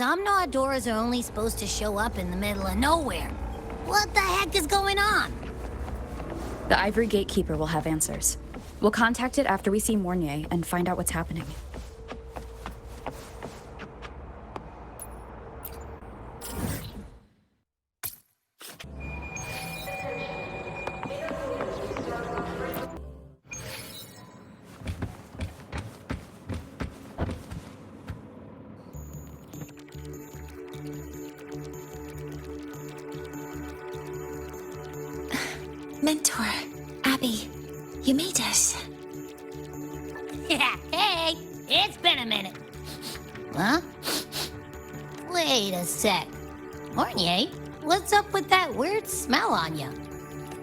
some Gnaw doors are only supposed to show up in the middle of nowhere. What the heck is going on? The Ivory Gatekeeper will have answers. We'll contact it after we see Mornier and find out what's happening. Mentor, Abby, you made it. Yeah, hey, it's been a minute. Huh? Wait a sec. Mornier, what's up with that weird smell on you?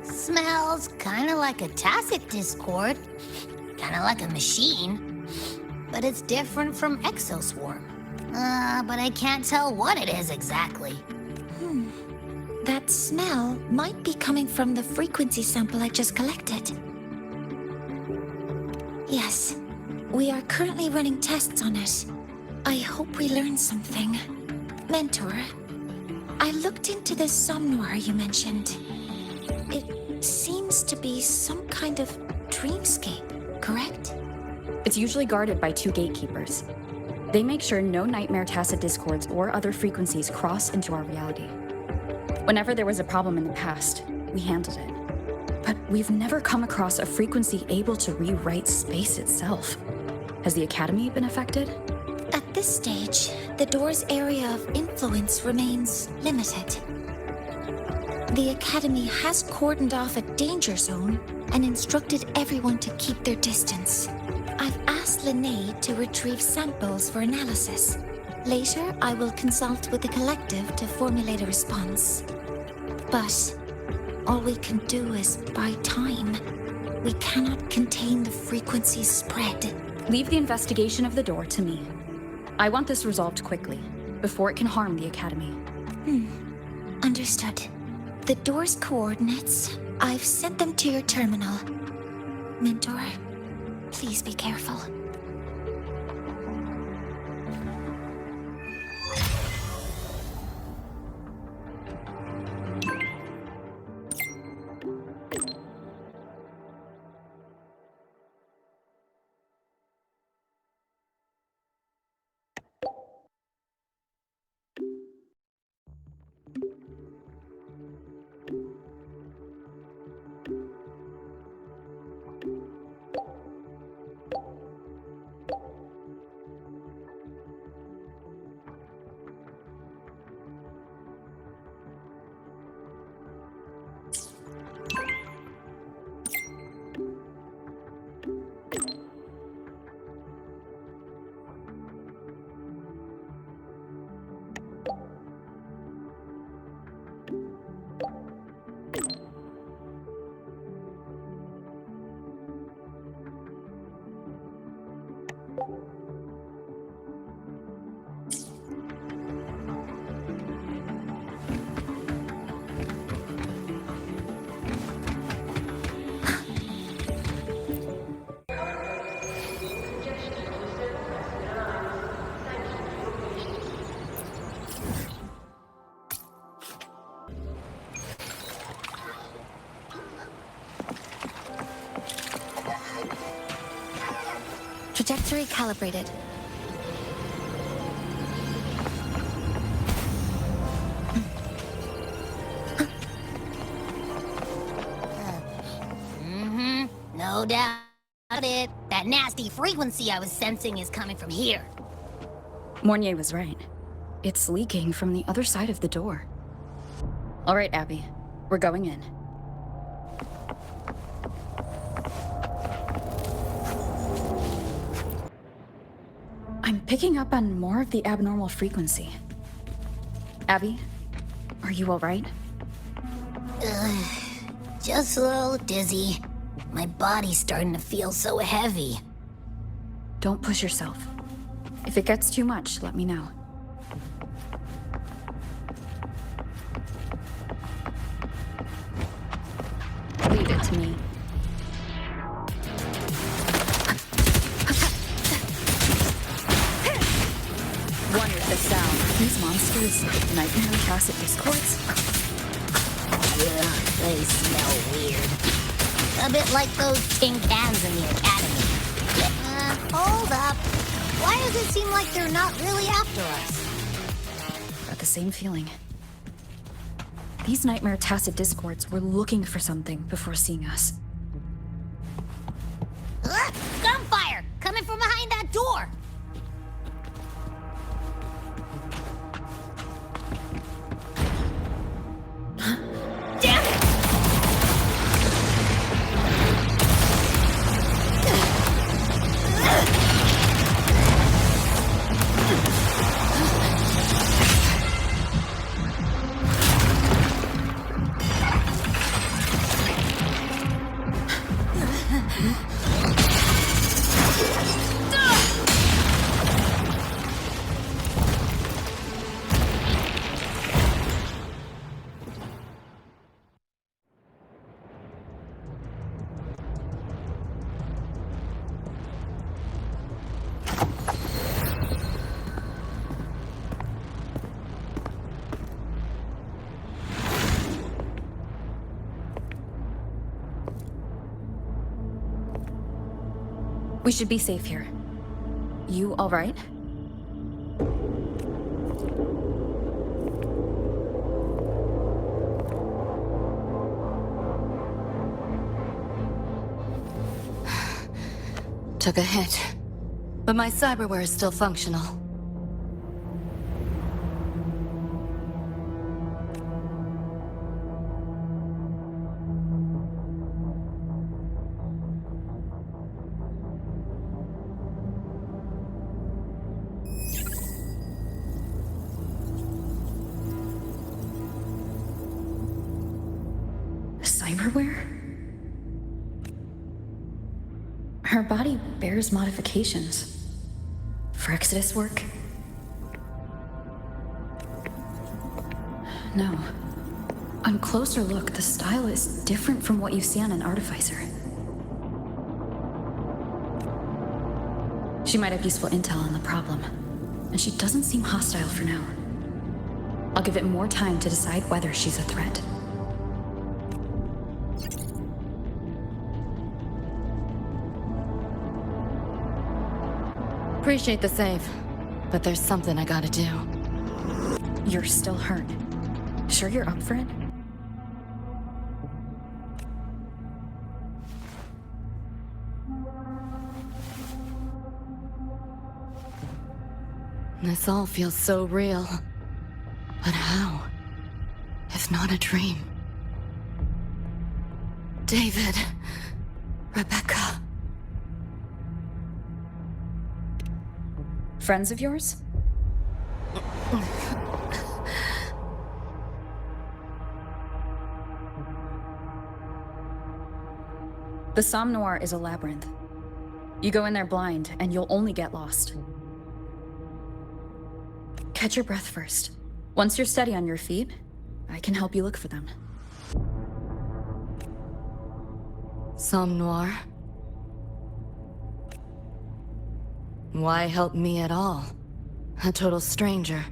Smells kinda like a tacit discord. Kinda like a machine. But it's different from Exoswarm. But I can't tell what it is exactly. That smell might be coming from the frequency sample I just collected. Yes, we are currently running tests on it. I hope we learn something. Mentor, I looked into the somnoir you mentioned. It seems to be some kind of dreamscape, correct? It's usually guarded by 2 gatekeepers. They make sure no nightmare tacit discords or other frequencies cross into our reality. Whenever there was a problem in the past, we handled it. But we've never come across a frequency able to rewrite space itself. Has the Academy been affected? At this stage, the door's area of influence remains limited. The Academy has cordoned off a danger zone and instructed everyone to keep their distance. I've asked Linnae to retrieve samples for analysis. Later, I will consult with the collective to formulate a response. But all we can do is buy time. We cannot contain the frequency's spread. Leave the investigation of the door to me. I want this resolved quickly, before it can harm the Academy. Understood. The door's coordinates, I've sent them to your terminal. Mentor, please be careful. Trajectory calibrated. No doubt it. That nasty frequency I was sensing is coming from here. Mornier was right. It's leaking from the other side of the door. All right, Abby. We're going in. I'm picking up on more of the abnormal frequency. Abby, are you all right? Just a little dizzy. My body's starting to feel so heavy. Don't push yourself. If it gets too much, let me know. Leave it to me. One with the sound. Use those nightmare tacit discords? Ugh, they smell weird. A bit like those tin cans in the academy. Hold up. Why does it seem like they're not really after us? Got the same feeling. These nightmare tacit discords were looking for something before seeing us. Gunfire! Coming from behind that door! Damn it! We should be safe here. You all right? Took a hit, but my cyberware is still functional. Cyberware? Her body bears modifications. For Exodus work? No. On closer look, the style is different from what you see on an artificer. She might have useful intel on the problem, and she doesn't seem hostile for now. I'll give it more time to decide whether she's a threat. Appreciate the save, but there's something I gotta do. You're still hurt. Sure you're up for it? This all feels so real. But how? If not a dream. David. Rebecca. Friends of yours? The Somme Noir is a labyrinth. You go in there blind, and you'll only get lost. Catch your breath first. Once you're steady on your feet, I can help you look for them. Somme Noir? Why help me at all? A total stranger.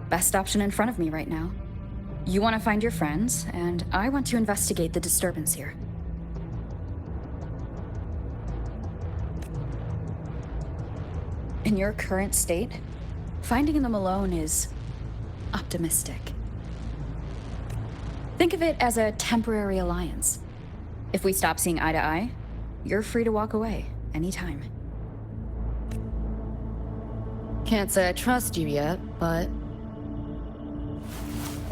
Best option in front of me right now. You want to find your friends, and I want to investigate the disturbance here. In your current state, finding them alone is optimistic. Think of it as a temporary alliance. If we stop seeing eye to eye, you're free to walk away anytime. Can't say I trust you yet, but...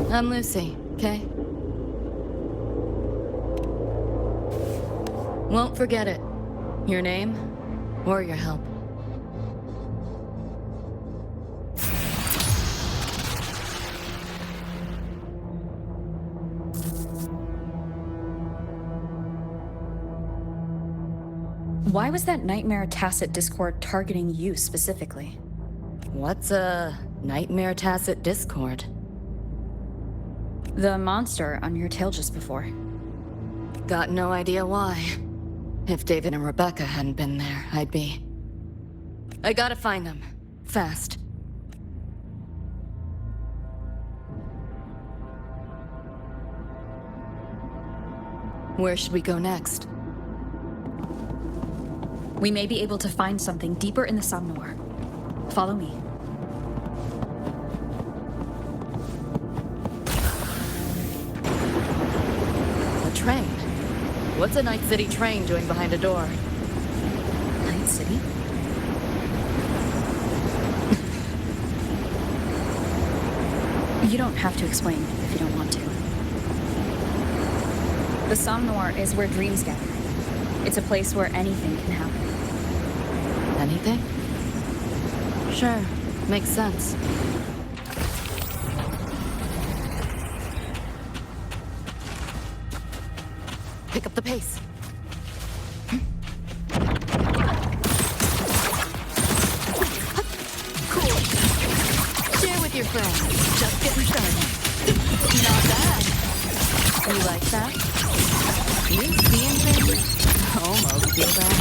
I'm Lucy, okay? Won't forget it. Your name, or your help. Why was that nightmare tacit discord targeting you specifically? What's a nightmare tacit discord? The monster on your tail just before. Got no idea why. If David and Rebecca hadn't been there, I'd be... I gotta find them. Fast. Where should we go next? We may be able to find something deeper in the Somnoir. Follow me. A train? What's a Night City train doing behind a door? Night City? You don't have to explain if you don't want to. The Somnoir is where dreams gather. It's a place where anything can happen. Anything? Sure, makes sense. Pick up the pace. Cool. Share with your friends. Just getting started. Not bad. You like that? You seeing things? Almost feel bad.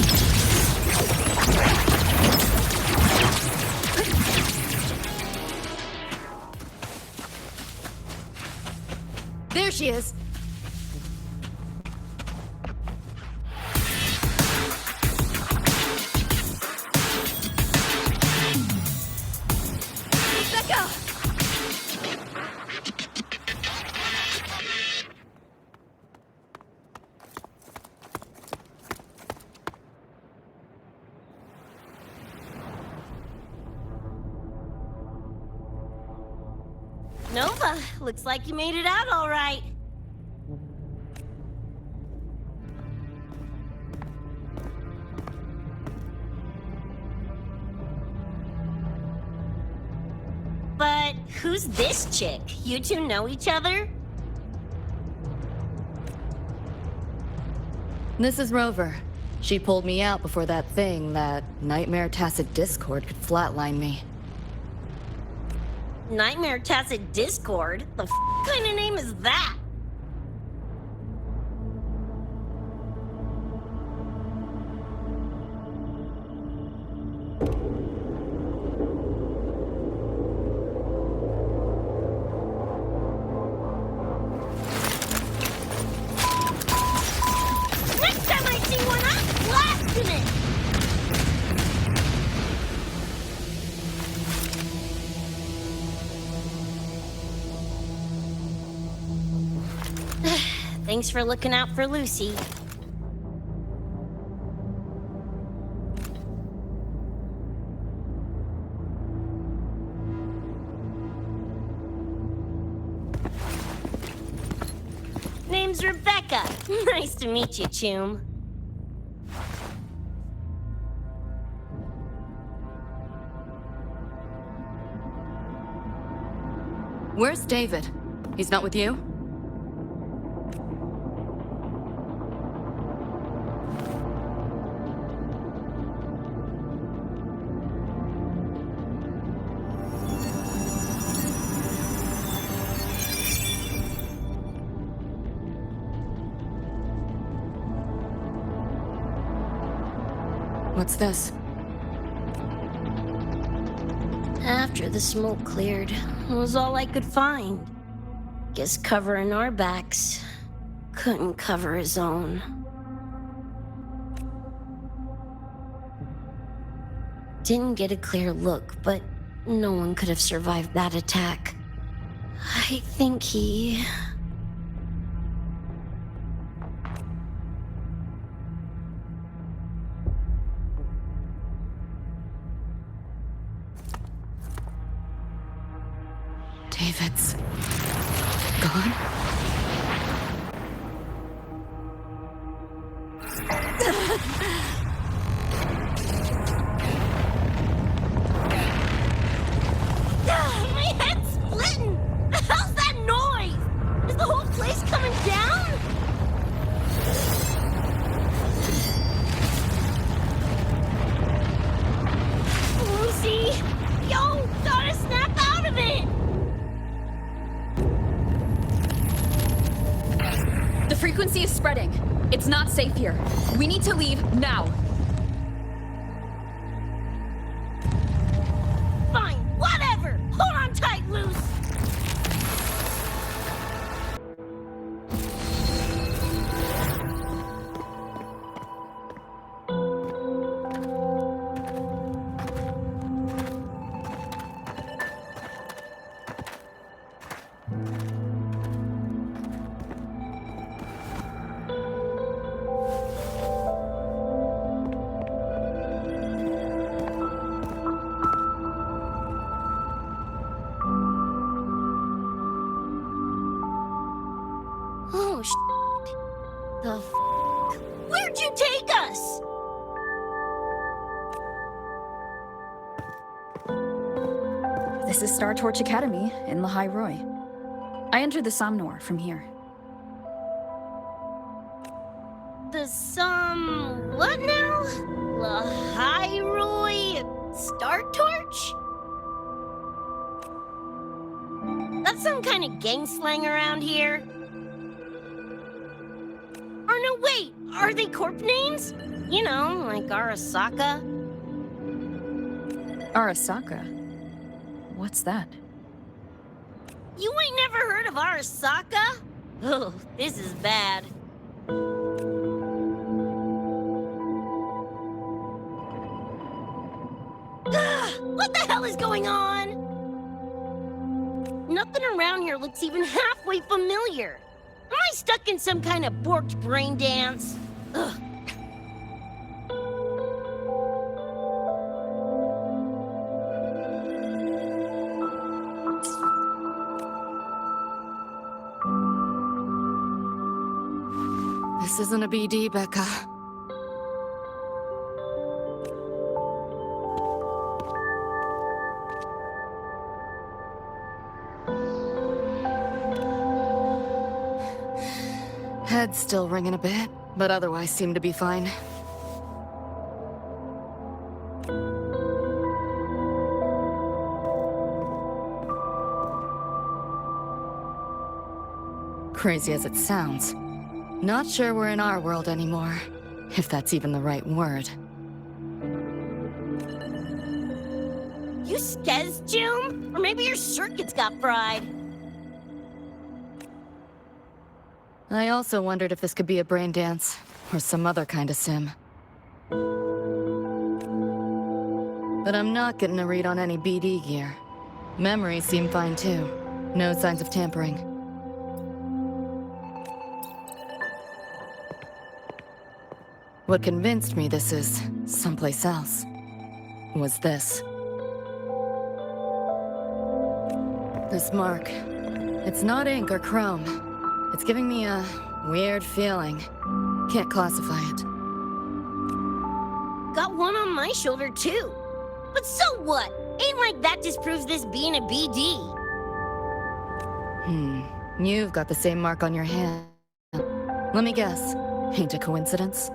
There she is. Becca! Nova, looks like you made it out all right. But who's this chick? You two know each other? This is Rover. She pulled me out before that thing, that Nightmare Tacit Discord, could flatline me. Nightmare Tacit Discord? The kind of name is that? Next time I see one, I'm blasting it! Thanks for looking out for Lucy. Name's Rebecca. Nice to meet you, Choom. Where's David? He's not with you? What's this? After the smoke cleared, it was all I could find. Guess covering our backs couldn't cover his own. Didn't get a clear look, but no one could have survived that attack. I think he... David's gone? My head's splitting! The hell's that noise? Is the whole place coming down? Lucy! Yo, gotta snap out of it! The frequency is spreading. It's not safe here. We need to leave now. Fine, whatever! Hold on tight, Luce! the f? Where'd you take us? This is Star Torch Academy in Lahai Roy. I entered the Somnor from here. The what now? Lahairoi Star Torch? That's some kind of gang slang around here. Or no, wait, are they corp names? You know, like Arasaka? Arasaka? What's that? You ain't never heard of Arasaka? Oh, this is bad. What the hell is going on? Nothing around here looks even halfway familiar. Am I stuck in some kind of borked brain dance? Ugh. This isn't a BD, Becca. Head's still ringing a bit, but otherwise seem to be fine. Crazy as it sounds, not sure we're in our world anymore, if that's even the right word. You skez, June? Or maybe your circuits got fried. I also wondered if this could be a brain dance, or some other kind of sim. But I'm not getting a read on any BD gear. Memories seem fine too. No signs of tampering. What convinced me this is someplace else was this. This mark. It's not ink or chrome. It's giving me a weird feeling. Can't classify it. Got one on my shoulder, too. But so what? Ain't like that disproves this being a BD. You've got the same mark on your hand. Let me guess. Ain't a coincidence?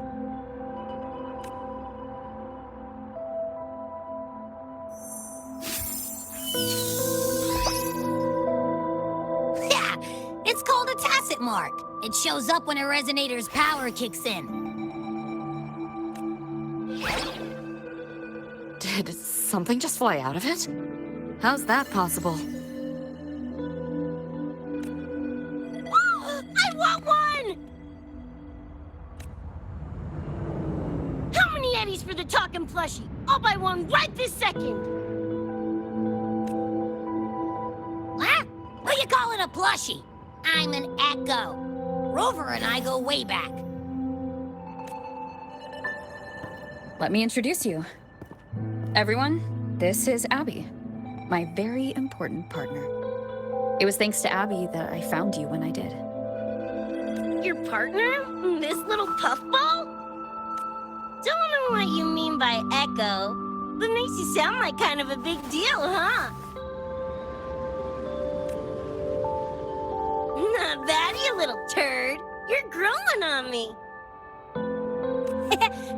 Yeah, it's called a tacit mark. It shows up when a resonator's power kicks in. Did something just fly out of it? How's that possible? I want one! How many eddies for the talking plushie? I'll buy one right this second! Huh? What you calling a plushie? I'm an Echo. Rover and I go way back. Let me introduce you. Everyone, this is Abby, my very important partner. It was thanks to Abby that I found you when I did. Your partner? This little puffball? Don't know what you mean by Echo, but makes you sound like kind of a big deal, huh? Not bad, you little turd. You're growing on me.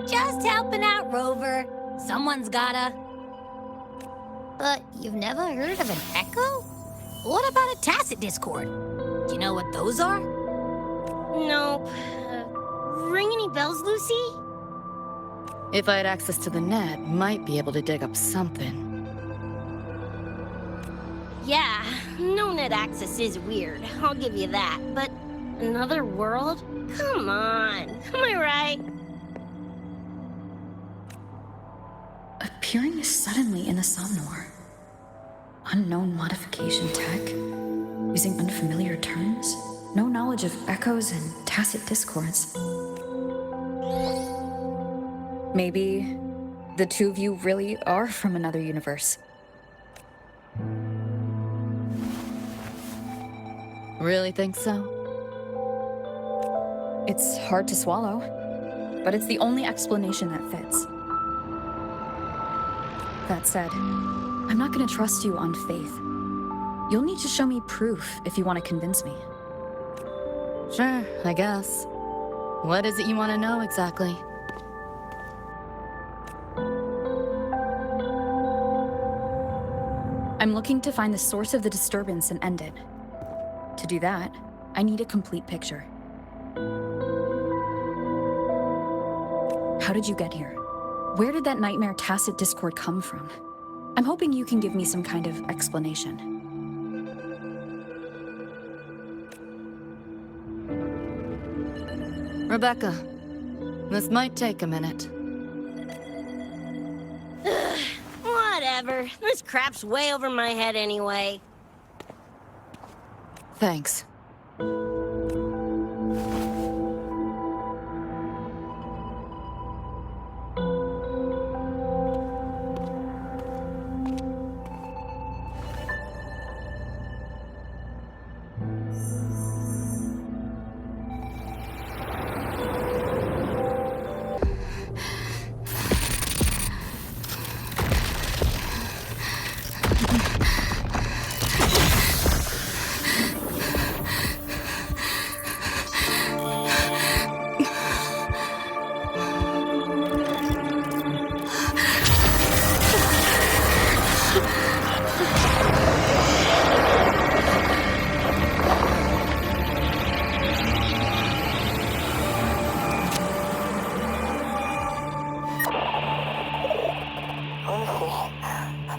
Just helping out, Rover. Someone's gotta. But you've never heard of an Echo? What about a tacit discord? Do you know what those are? Nope. Ring any bells, Lucy? If I had access to the net, might be able to dig up something. Yeah, no net access is weird, I'll give you that. But another world? Come on, am I right? Appearing suddenly in the Somnor. Unknown modification tech. Using unfamiliar terms. No knowledge of echoes and tacit discords. Maybe the two of you really are from another universe. Really think so? It's hard to swallow, but it's the only explanation that fits. That said, I'm not gonna trust you on faith. You'll need to show me proof if you want to convince me. Sure, I guess. What is it you want to know exactly? I'm looking to find the source of the disturbance and end it. To do that, I need a complete picture. How did you get here? Where did that nightmare tacit discord come from? I'm hoping you can give me some kind of explanation. Rebecca, this might take a minute. Whatever. This crap's way over my head anyway. Thanks.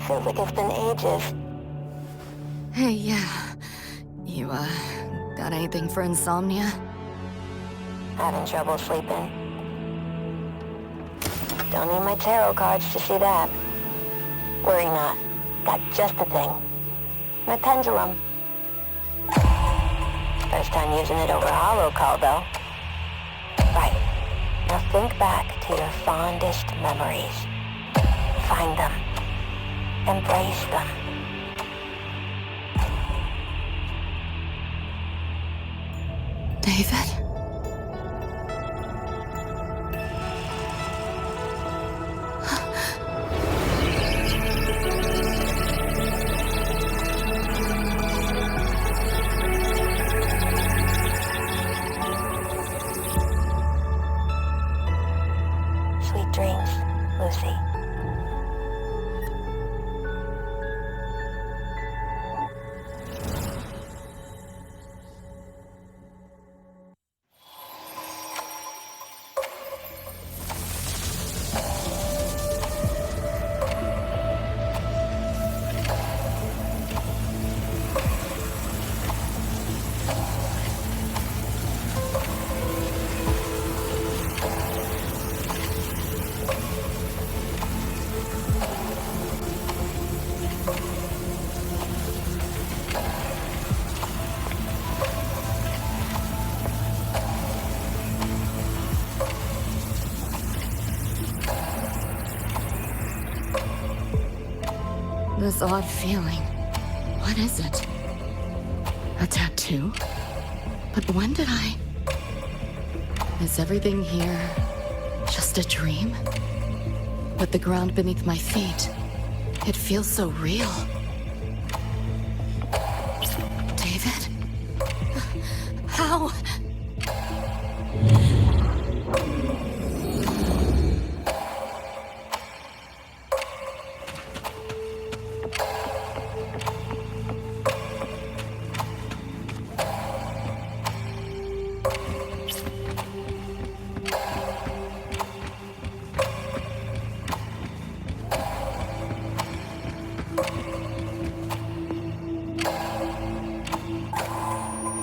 Feels like it's been ages. Hey, yeah. You, got anything for insomnia? Having trouble sleeping. Don't need my tarot cards to see that. Worry not. Got just the thing. My pendulum. First time using it over hollow call, though. Right. Now think back to your fondest memories. Find them. Embrace them. David? Sweet dreams, Lucy. This odd feeling. What is it? A tattoo? But when did I... Is everything here just a dream? But the ground beneath my feet, it feels so real. David? How?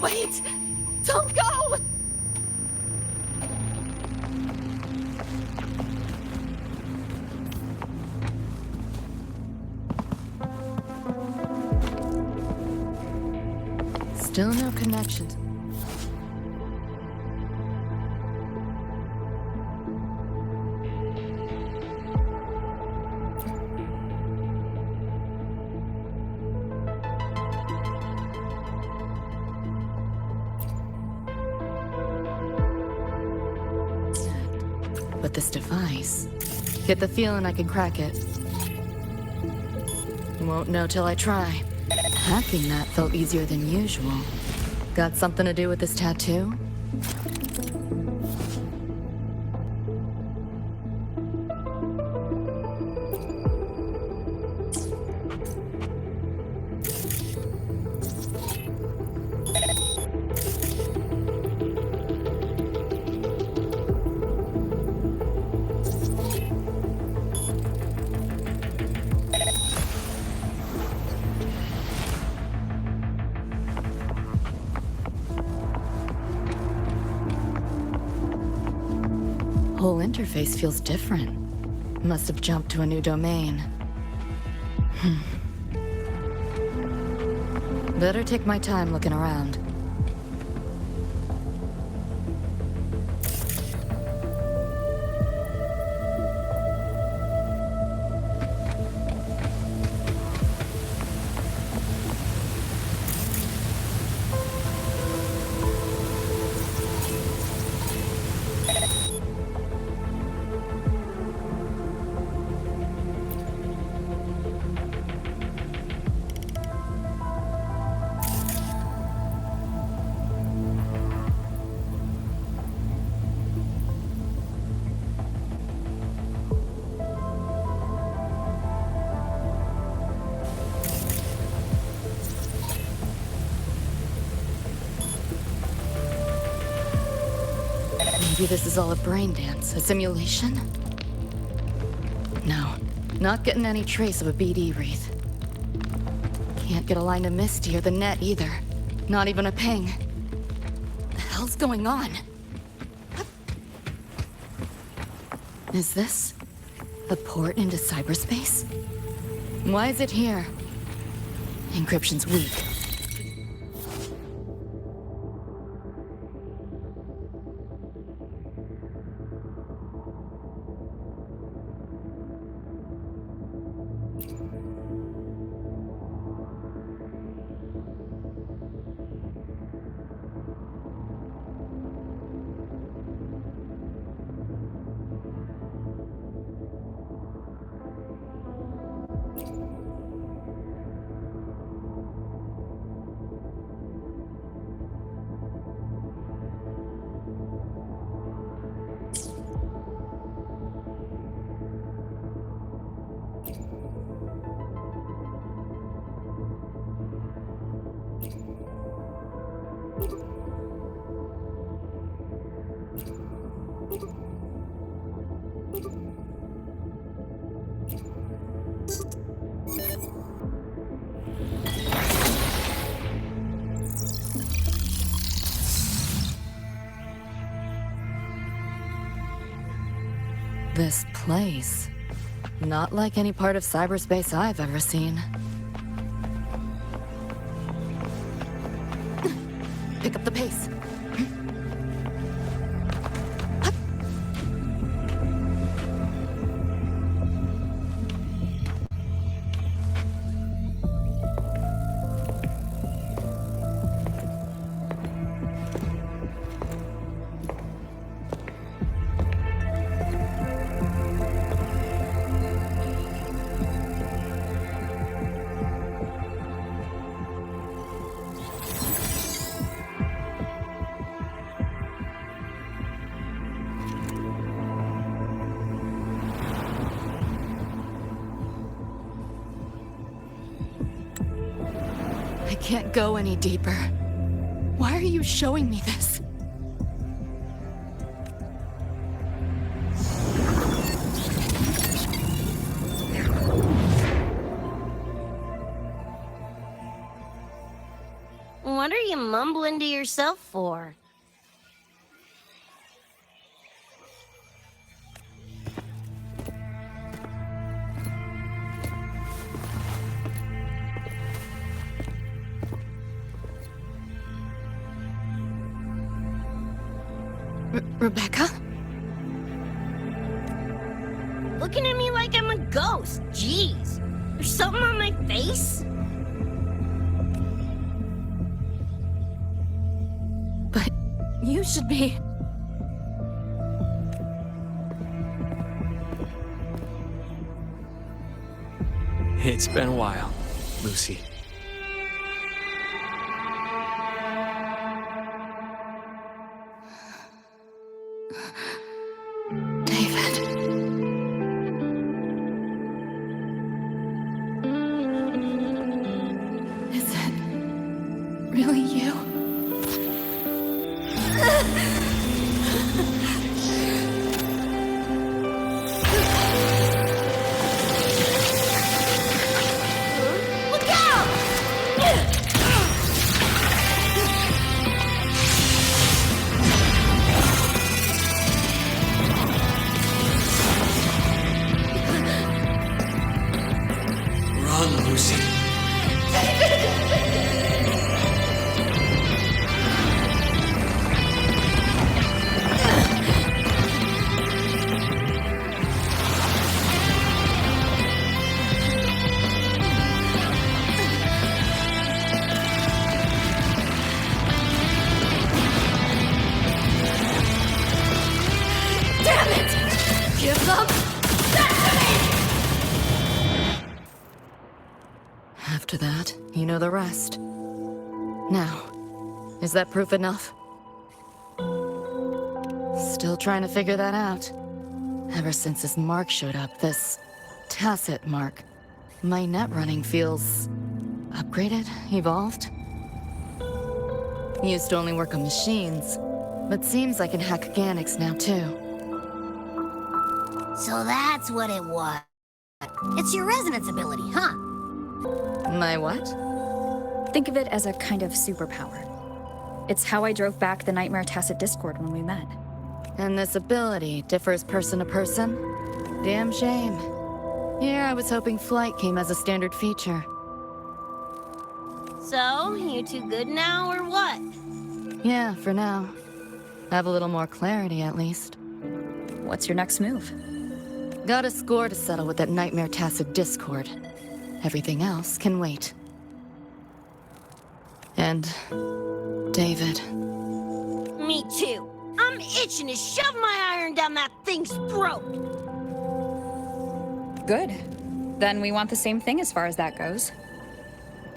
Wait! Don't go! Still no connections. but this device. Get the feeling I can crack it. Won't know till I try. Hacking that felt easier than usual. Got something to do with this tattoo? Whole interface feels different. Must have jumped to a new domain. Better take my time looking around. Maybe this is all a brain dance, a simulation? No, not getting any trace of a BD wreath. Can't get a line to Misty or the net either. Not even a ping. The hell's going on? Is this a port into cyberspace? Why is it here? Encryption's weak. This place, not like any part of cyberspace I've ever seen. Pick up the pace. I can't go any deeper. Why are you showing me this? What are you mumbling to yourself for? Rebecca? Looking at me like I'm a ghost. Jeez. There's something on my face? But you should be... It's been a while, Lucy. David. Is it really you? Look out! Run, Lucy. Damn it! Give them back to me! After that, you know the rest. Now, is that proof enough? Still trying to figure that out. Ever since this mark showed up, this tacit mark, my net running feels upgraded, evolved. Used to only work on machines, but seems I can hack organics now too. So that's what it was. It's your resonance ability, huh? My what? Think of it as a kind of superpower. It's how I drove back the Nightmare Tacit Discord when we met. And this ability differs person to person? Damn shame. Here I was hoping flight came as a standard feature. So, you two good now, or what? Yeah, for now. Have a little more clarity, at least. What's your next move? Got a score to settle with that Nightmare Tacit Discord. Everything else can wait. And... David. Me too. I'm itching to shove my iron down that thing's throat. Good. Then we want the same thing as far as that goes.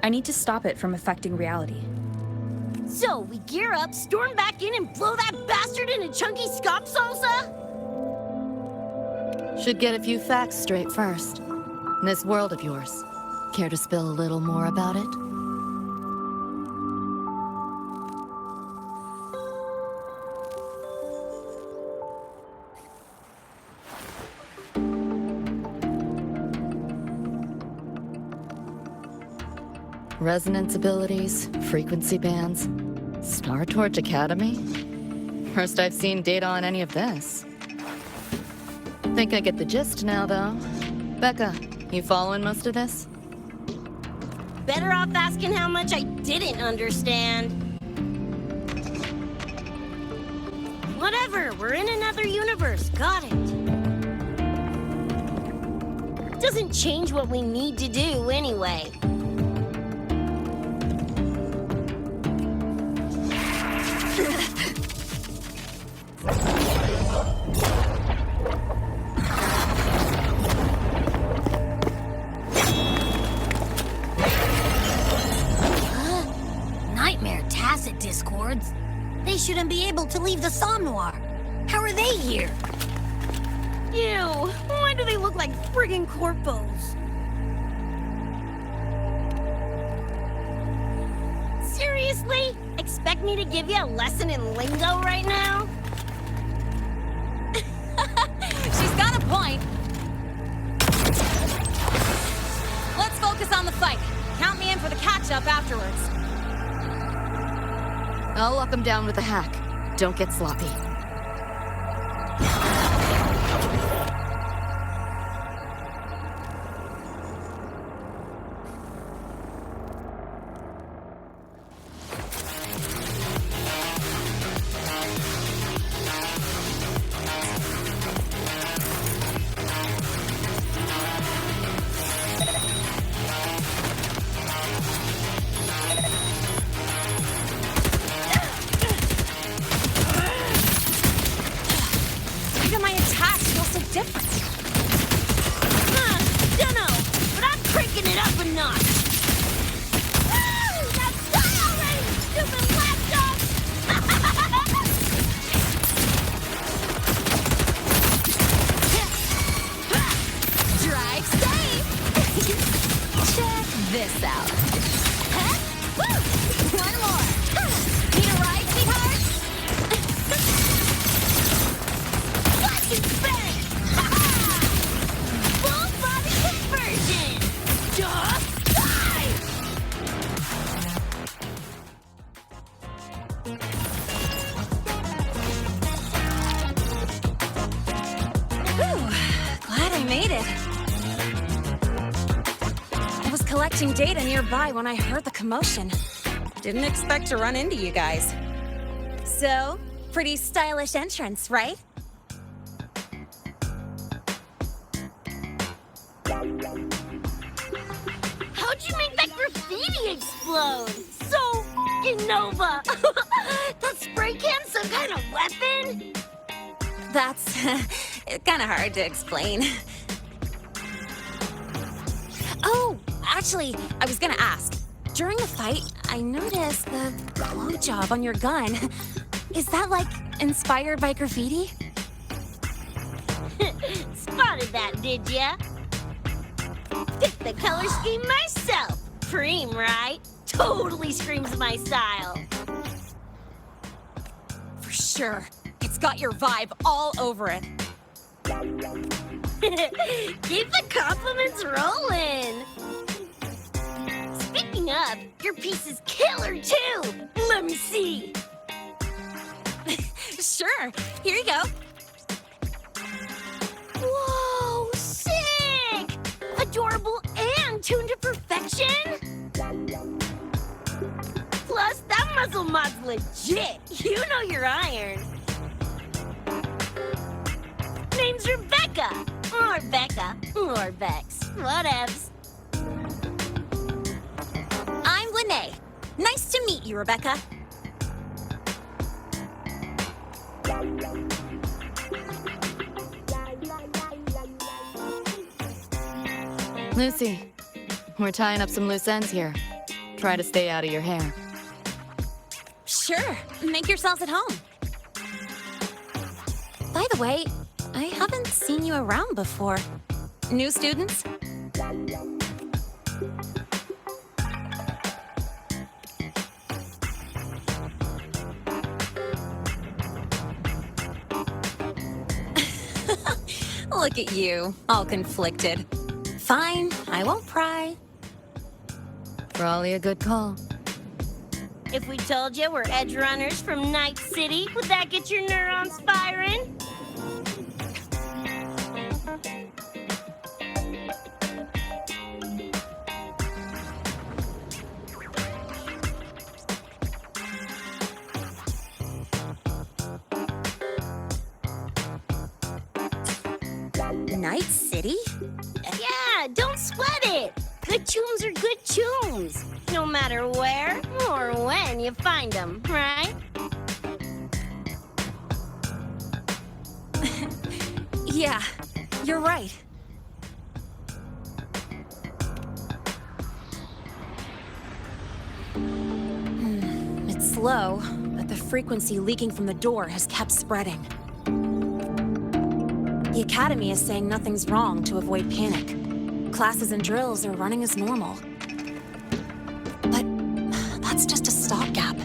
I need to stop it from affecting reality. So, we gear up, storm back in, and blow that bastard into chunky scop salsa? Should get a few facts straight first. This world of yours. Care to spill a little more about it? Resonance abilities, frequency bands, Star Torch Academy? First I've seen data on any of this. Think I get the gist now, though. Becca, you following most of this? Better off asking how much I didn't understand. Whatever, we're in another universe, got it. Doesn't change what we need to do anyway. Nightmare Tacit Discords? They shouldn't be able to leave the Somnoir. How are they here? Ew, why do they look like friggin' corpos? Seriously? Expect me to give you a lesson in lingo right now? She's got a point. Let's focus on the fight. Count me in for the catch-up afterwards. I'll lock him down with a hack. Don't get sloppy. Why do my attacks feel so different? Dunno, but I'm cranking kicking it up a notch. Woo! Now die already, stupid lapdog! Drive safe! Check this out. Huh? Woo! One more. Need a ride, sweetheart? Fucking bang! Ha-ha! Full body conversion! Just die! Whew. Glad I made it. I was collecting data nearby when I heard the commotion. Didn't expect to run into you guys. So, pretty stylish entrance, right? How'd you make that graffiti explode? So fucking Nova! That spray can's some kind of weapon? That's kind of hard to explain. Oh, actually, I was gonna ask. During the fight, I noticed the glow job on your gun. Is that, like, inspired by graffiti? Spotted that, did ya? Picked the color scheme myself. Preem, right? Totally screams my style. For sure. It's got your vibe all over it. Keep the compliments rolling. Speaking of, your piece is killer too. Let me see. Sure. Here you go. Whoa, sick! Adorable and tuned to perfection. Plus, that muzzle mod's legit. You know your iron. Name's Rebecca. Or Becca. Or Bex. Whatevs. I'm Lene. Nice to meet you, Rebecca. Lucy, we're tying up some loose ends here. Try to stay out of your hair. Sure. Make yourselves at home. By the way, I haven't seen you around before. New students? Look at you, all conflicted. Fine, I won't pry. Probably a good call. If we told you we're edge runners from Night City, would that get your neurons firing? Night City? Yeah, don't sweat it. Good tunes are good tunes, no matter where or when you find them, right? Yeah, you're right. It's slow, but the frequency leaking from the door has kept spreading. The Academy is saying nothing's wrong to avoid panic. Classes and drills are running as normal. But that's just a stopgap.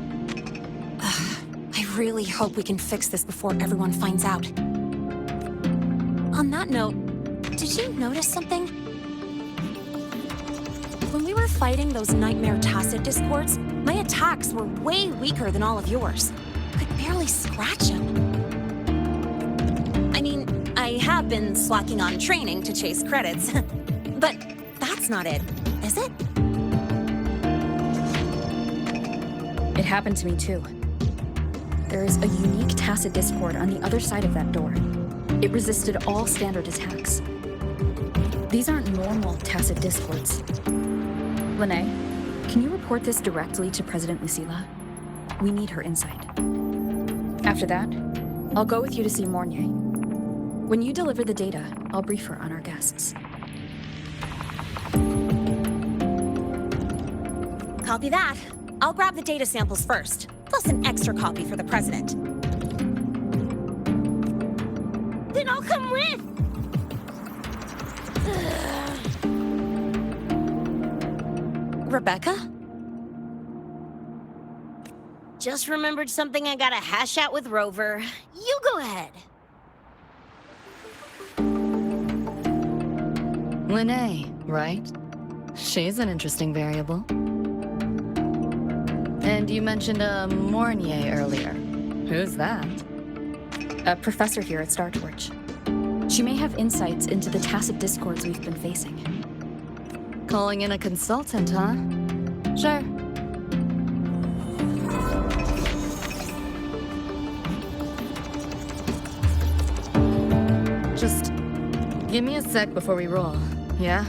I really hope we can fix this before everyone finds out. On that note, did you notice something? When we were fighting those nightmare tacit discords, my attacks were way weaker than all of yours. Could barely scratch them. I mean, I have been slacking on training to chase credits. But that's not it, is it? It happened to me too. There is a unique tacit discord on the other side of that door. It resisted all standard attacks. These aren't normal tacit discords. Lene, can you report this directly to President Lucilla? We need her insight. After that, I'll go with you to see Mornier. When you deliver the data, I'll brief her on our guests. Copy that. I'll grab the data samples first, plus an extra copy for the president. Then I'll come with. Rebecca? Just remembered something I gotta hash out with Rover. You go ahead. Linnea, right? She's an interesting variable. And you mentioned a Mornier earlier. Who's that? A professor here at StarTorch. She may have insights into the tacit discords we've been facing. Calling in a consultant, huh? Sure. Just give me a sec before we roll, yeah?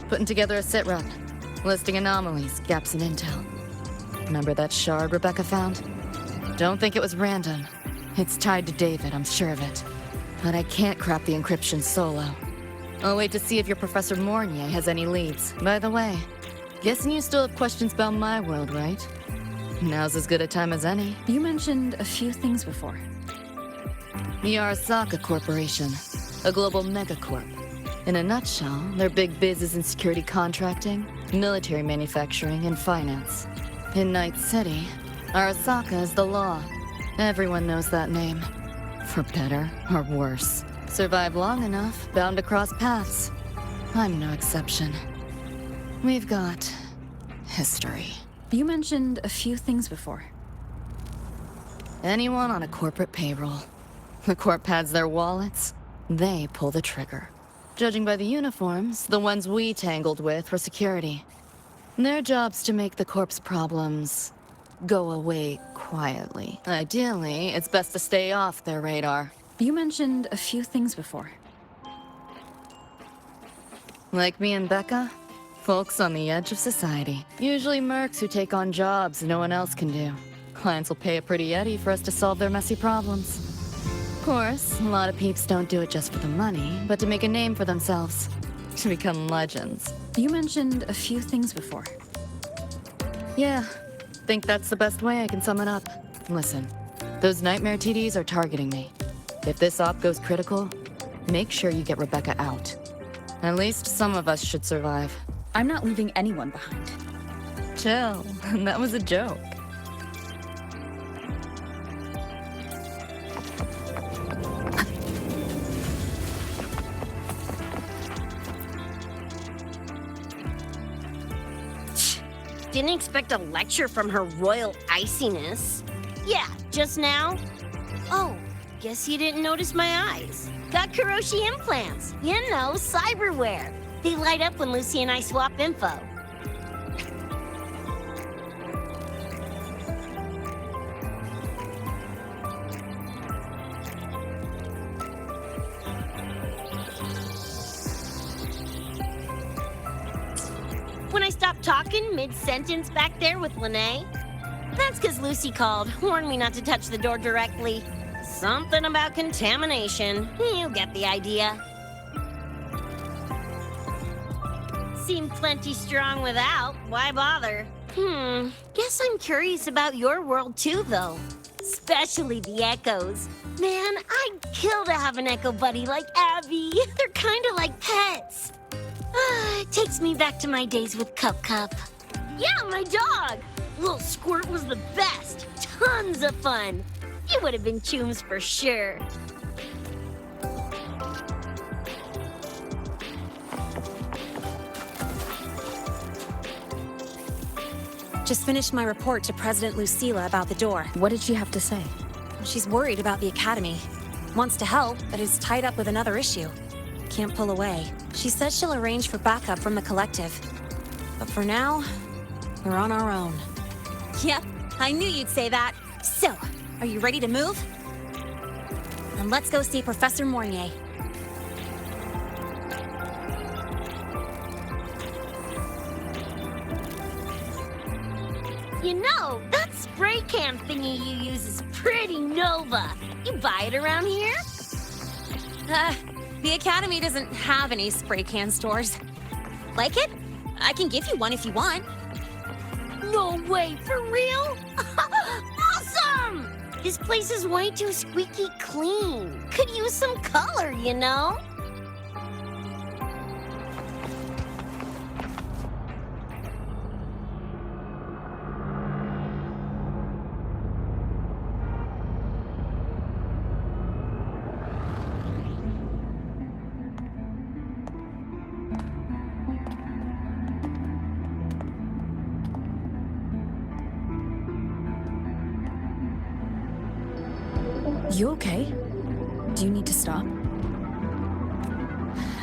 Putting together a sit rep, listing anomalies, gaps in intel. Remember that shard Rebecca found? Don't think it was random. It's tied to David, I'm sure of it. But I can't crack the encryption solo. I'll wait to see if your Professor Mornier has any leads. By the way, guessing you still have questions about my world, right? Now's as good a time as any. You mentioned a few things before. The Arasaka Corporation, a global megacorp. In a nutshell, their big biz is in security contracting, military manufacturing, and finance. In Night City, Arasaka is the law. Everyone knows that name. For better or worse. Survive long enough, bound to cross paths. I'm no exception. We've got history. You mentioned a few things before. Anyone on a corporate payroll. The corp pads their wallets, they pull the trigger. Judging by the uniforms, the ones we tangled with were security. Their job's to make the corp's problems go away quietly. Ideally, it's best to stay off their radar. You mentioned a few things before. Like me and Becca, folks on the edge of society. Usually mercs who take on jobs no one else can do. Clients will pay a pretty eddy for us to solve their messy problems. Of course, a lot of peeps don't do it just for the money, but to make a name for themselves. To become legends. You mentioned a few things before. Yeah, think that's the best way I can sum it up. Listen, those nightmare TDs are targeting me. If this op goes critical, make sure you get Rebecca out. At least some of us should survive. I'm not leaving anyone behind. Chill, that was a joke. Didn't expect a lecture from her royal iciness. Yeah, just now. Oh, guess you didn't notice my eyes. Got Kuroshi implants. You know, cyberware. They light up when Lucy and I swap info. When I stopped talking mid-sentence back there with Linnea, that's because Lucy called, warned me not to touch the door directly. Something about contamination. You get the idea. Seemed plenty strong without. Why bother? Guess I'm curious about your world too, though. Especially the Echoes. Man, I'd kill to have an Echo buddy like Abby. They're kind of like pets. It takes me back to my days with Cup Cup. Yeah, my dog! Little Squirt was the best. Tons of fun. You would have been chooms for sure. Just finished my report to President Lucilla about the door. What did she have to say? She's worried about the Academy. Wants to help, but is tied up with another issue. Can't pull away. She says she'll arrange for backup from the collective. But for now, we're on our own. Yep, I knew you'd say that. So, are you ready to move? Then let's go see Professor Mornier. You know, that spray can thingy you use is pretty Nova. You buy it around here? The Academy doesn't have any spray can stores. Like it? I can give you one if you want. No way, for real? Awesome! This place is way too squeaky clean. Could use some color, you know? You okay? Do you need to stop?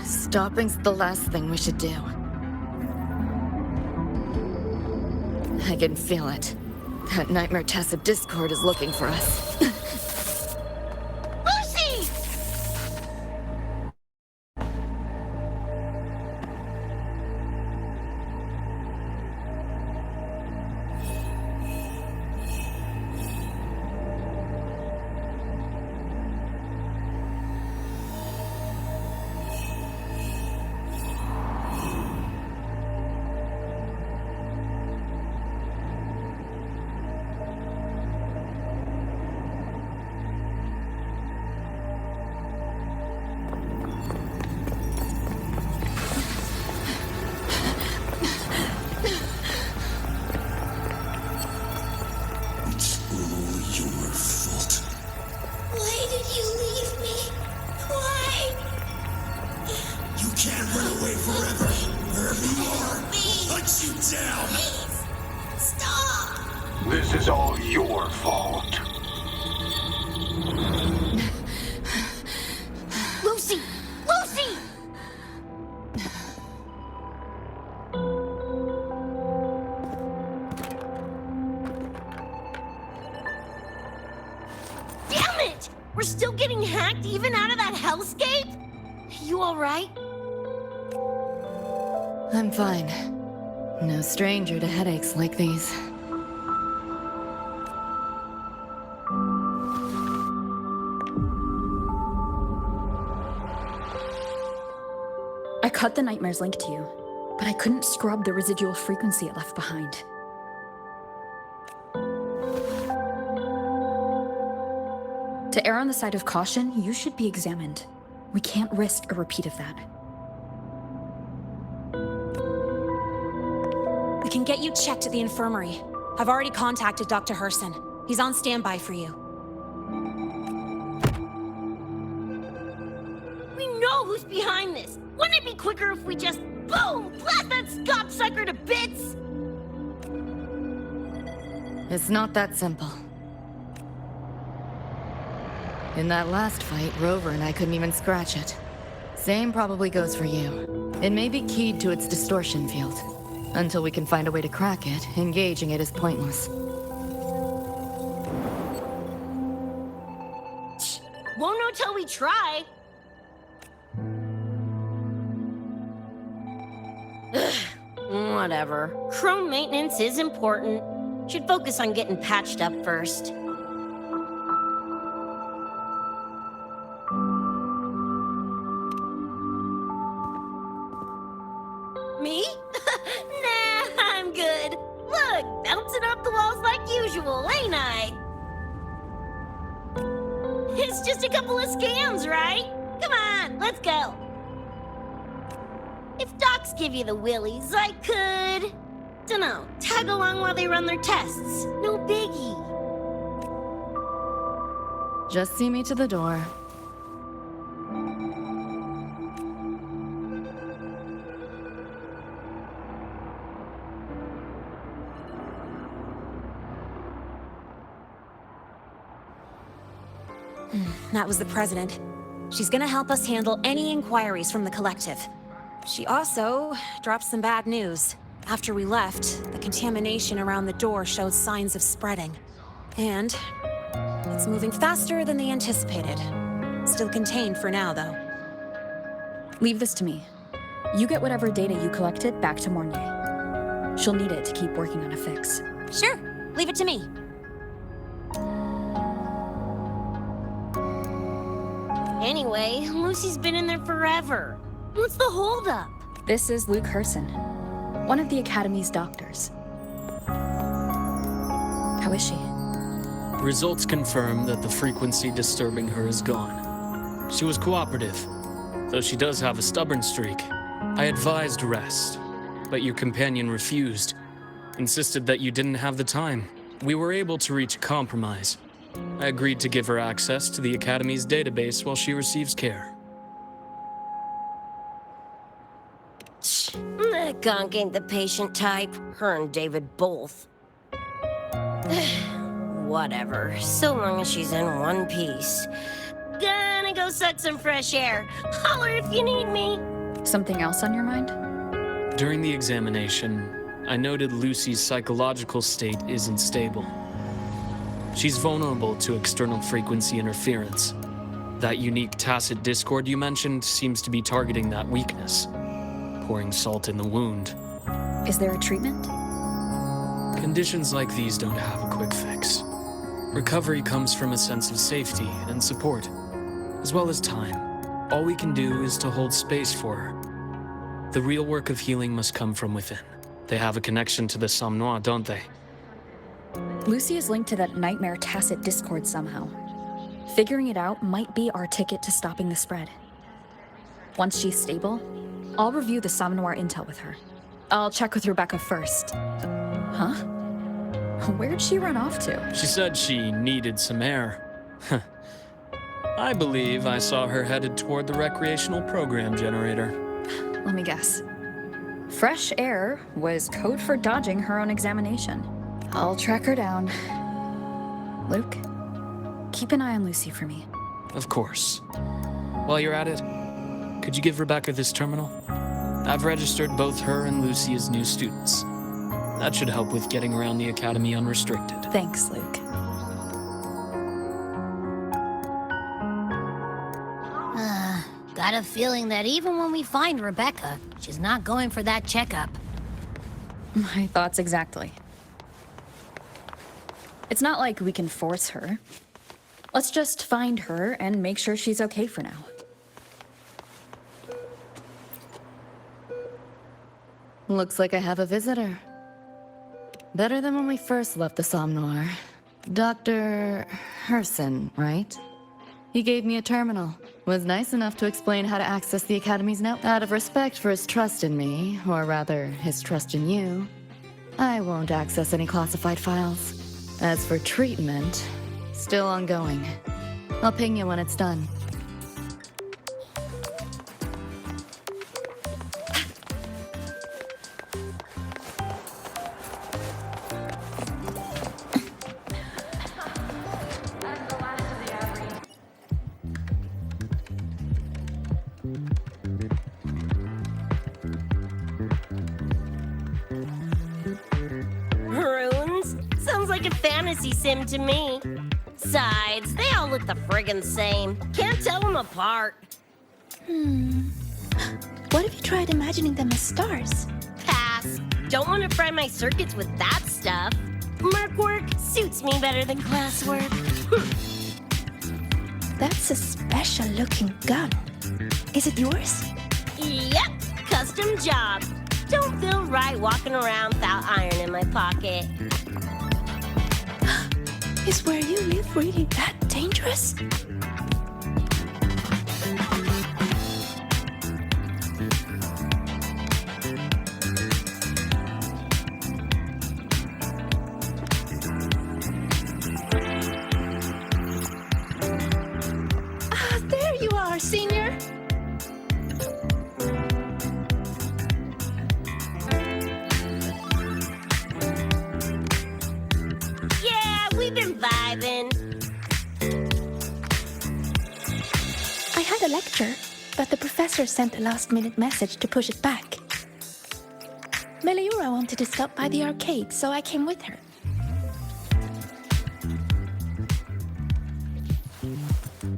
Stopping's the last thing we should do. I can feel it. That Nightmare Tacit Discord is looking for us. Lucy! Why did you leave me? Why? You can't run away forever. Wherever you are, Please. we'll hunt you down. Please. Stop! This is all your fault. Lucy! Lucy! Damn it! We're still getting hacked even out of that hellscape? You alright? I'm fine. No stranger to headaches like these. I cut the Nightmare's link to you, but I couldn't scrub the residual frequency it left behind. To err on the side of caution, you should be examined. We can't risk a repeat of that. We can get you checked at the infirmary. I've already contacted Dr. Herson. He's on standby for you. We know who's behind this. Wouldn't it be quicker if we just, boom, blast that Scott sucker to bits? It's not that simple. In that last fight, Rover and I couldn't even scratch it. Same probably goes for you. It may be keyed to its distortion field. Until we can find a way to crack it, engaging it is pointless. Won't know till we try. Whatever. Chrome maintenance is important. Should focus on getting patched up first. Me? Nah, I'm good. Look, bouncing off the walls like usual, ain't I? It's just a couple of scans, right? Come on, let's go. If docs give you the willies, I could... dunno, tag along while they run their tests. No biggie. Just see me to the door. That was the president. She's gonna help us handle any inquiries from the collective. She also dropped some bad news. After we left, the contamination around the door showed signs of spreading. And it's moving faster than they anticipated. Still contained for now, though. Leave this to me. You get whatever data you collected back to Mornier. She'll need it to keep working on a fix. Sure, leave it to me. Anyway, Lucy's been in there forever. What's the holdup? This is Luke Herson, one of the Academy's doctors. How is she? Results confirm that the frequency disturbing her is gone. She was cooperative, though she does have a stubborn streak. I advised rest, but your companion refused, insisted that you didn't have the time. We were able to reach a compromise. I agreed to give her access to the Academy's database while she receives care. That gonk ain't the patient type. Her and David both. Whatever, so long as she's in one piece. Gonna go suck some fresh air. Holler if you need me. Something else on your mind? During the examination, I noted Lucy's psychological state isn't stable. She's vulnerable to external frequency interference. That unique tacit discord you mentioned seems to be targeting that weakness, pouring salt in the wound. Is there a treatment? Conditions like these don't have a quick fix. Recovery comes from a sense of safety and support, as well as time. All we can do is to hold space for her. The real work of healing must come from within. They have a connection to the Somme Noire, don't they? Lucy is linked to that nightmare tacit discord somehow. Figuring it out might be our ticket to stopping the spread. Once she's stable, I'll review the Somme Noire intel with her. I'll check with Rebecca first. Huh? Where'd she run off to? She said she needed some air. I believe I saw her headed toward the recreational program generator. Let me guess. Fresh air was code for dodging her own examination. I'll track her down. Luke, keep an eye on Lucy for me. Of course. While you're at it, could you give Rebecca this terminal? I've registered both her and Lucy as new students. That should help with getting around the Academy unrestricted. Thanks, Luke. Got a feeling that even when we find Rebecca, she's not going for that checkup. My thoughts exactly. It's not like we can force her. Let's just find her and make sure she's okay for now. Looks like I have a visitor. Better than when we first left the Somme Noire. Dr. Herson, right? He gave me a terminal. Was nice enough to explain how to access the Academy's network. Out of respect for his trust in me, or rather, his trust in you, I won't access any classified files. As for treatment, still ongoing. I'll ping you when it's done. Runes? Sounds like a fantasy sim to me. Besides, they all look the friggin' same. Can't tell them apart. What if you tried imagining them as stars? Pass. Don't want to fry my circuits with that stuff. Merc work suits me better than classwork. That's a special looking gun. Is it yours? Yep, custom job. Don't feel right walking around without iron in my pocket. Is where you live really that dangerous? There you are, Senior. Yeah, we've been vibing. had a lecture, but the professor sent a last-minute message to push it back. Meliora wanted to stop by the arcade, so I came with her.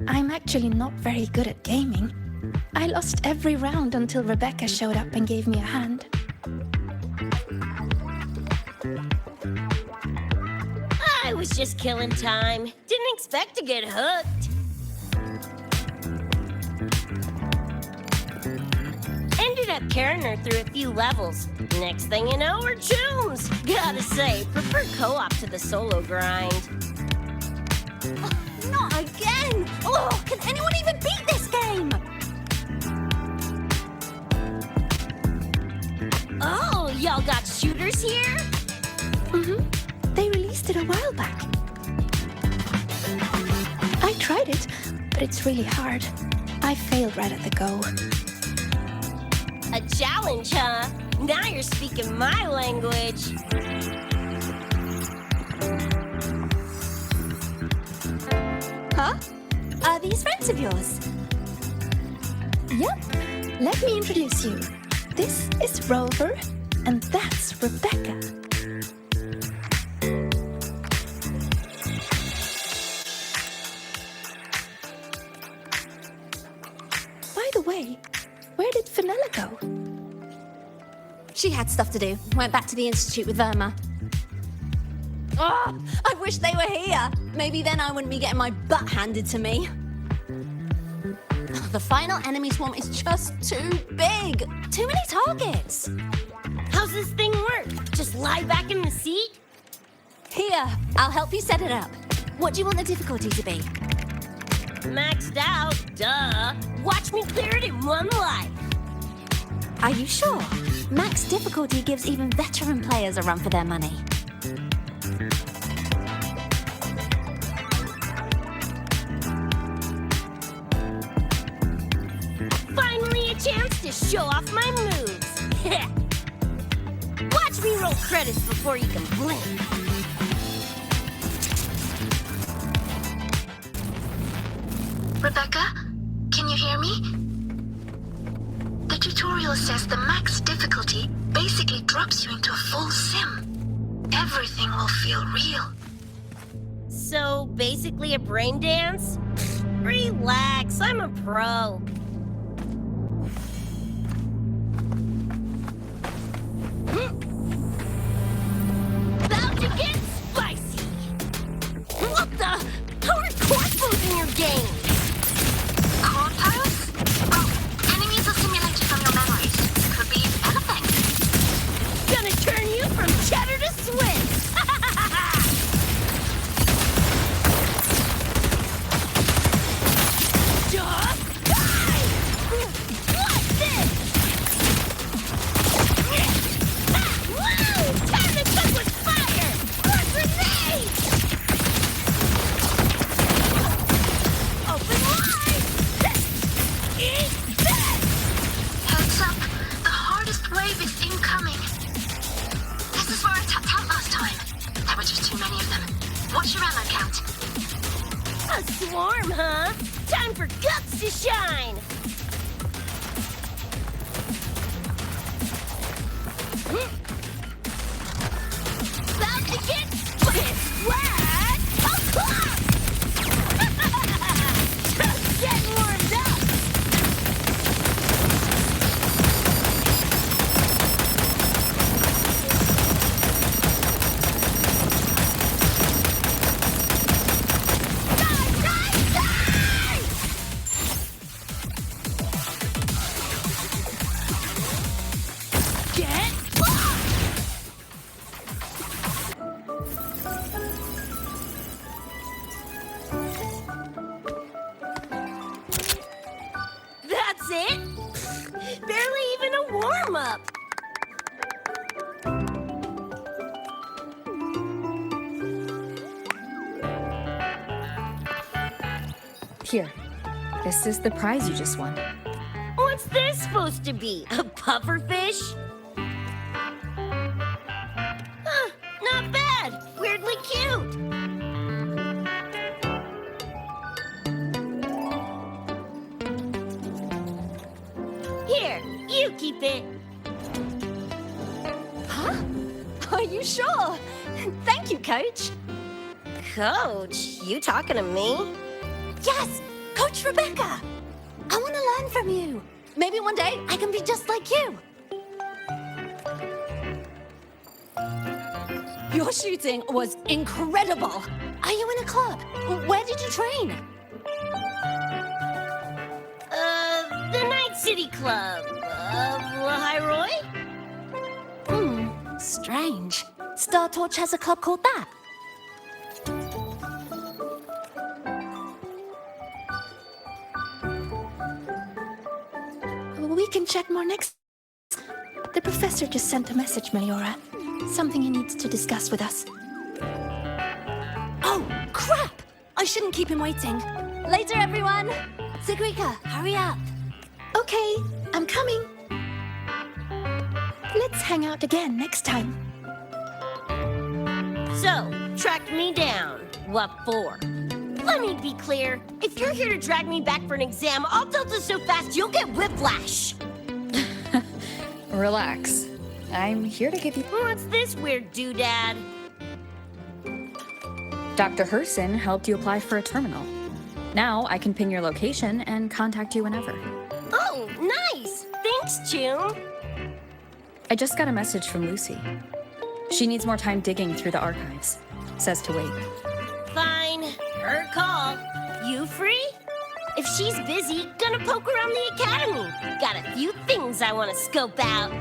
I'm actually not very good at gaming. I lost every round until Rebecca showed up and gave me a hand. I was just killing time. Didn't expect to get hooked. Ended up carrying her through a few levels. Next thing you know, we're chums. Gotta say, prefer co-op to the solo grind. Not again! Oh, can anyone even beat this game? Oh, y'all got shooters here? Mm-hmm. They released it a while back. I tried it, but it's really hard. I failed right at the go. A challenge, huh? Now you're speaking my language. Huh? Are these friends of yours? Yep. Let me introduce you. This is Rover, and that's Rebecca. By the way, where did Fenella go? She had stuff to do. Went back to the Institute with Verma. Oh, I wish they were here. Maybe then I wouldn't be getting my butt handed to me. The final enemy swarm is just too big. Too many targets. How's this thing work? Just lie back in the seat? Here, I'll help you set it up. What do you want the difficulty to be? Maxed out, duh. Watch me clear it in one life. Are you sure? Max difficulty gives even veteran players a run for their money. Finally a chance to show off my moves. Watch me roll credits before you can blink. Rebecca, can you hear me? The tutorial says the max difficulty basically drops you into a full sim. Everything will feel real. So, basically a brain dance? Relax, I'm a pro. About to get spicy. What the? How are corpos in your game? Corpos? Oh, enemies are simulated from your memories. Could be anything. Gonna turn you from cheddar to Swiss. Just die! What's this? Woo! Time to cook with fire! More grenades! Open wide! Eat this! Heads up, the hardest wave is incoming. This is where I tapped out last time. There were just too many of them. What's your ammo count? A swarm, huh? Time for guts to shine! About to get splat! O'clock! Just getting warmed up! Die, die, die! Get fucked! That's it? Barely even a warm-up. Here, this is the prize you just won. What's this supposed to be? A pufferfish? Huh, not bad. Weirdly cute. it. Huh? Are you sure? Thank you, Coach. Coach, you talking to me? Yes, Coach Rebecca. I want to learn from you. Maybe one day I can be just like you. Your shooting was incredible. Are you in a club? Where did you train? The Night City Club of Lahairoi? Strange. Star Torch has a club called that. We can chat more next. The professor just sent a message, Meliora. Something he needs to discuss with us. Oh, crap! I shouldn't keep him waiting. Later, everyone. Sigrika, hurry up. Okay, I'm coming. Let's hang out again next time. So, tracked me down. What for? Let me be clear. If you're here to drag me back for an exam, I'll delta so fast you'll get whiplash. Relax. I'm here to give you... What's this weird doodad? Dr. Herson helped you apply for a terminal. Now I can ping your location and contact you whenever. Oh, nice! Thanks, June. I just got a message from Lucy. She needs more time digging through the archives. Says to wait. Fine. Her call. You free? If she's busy, gonna poke around the academy. Got a few things I want to scope out.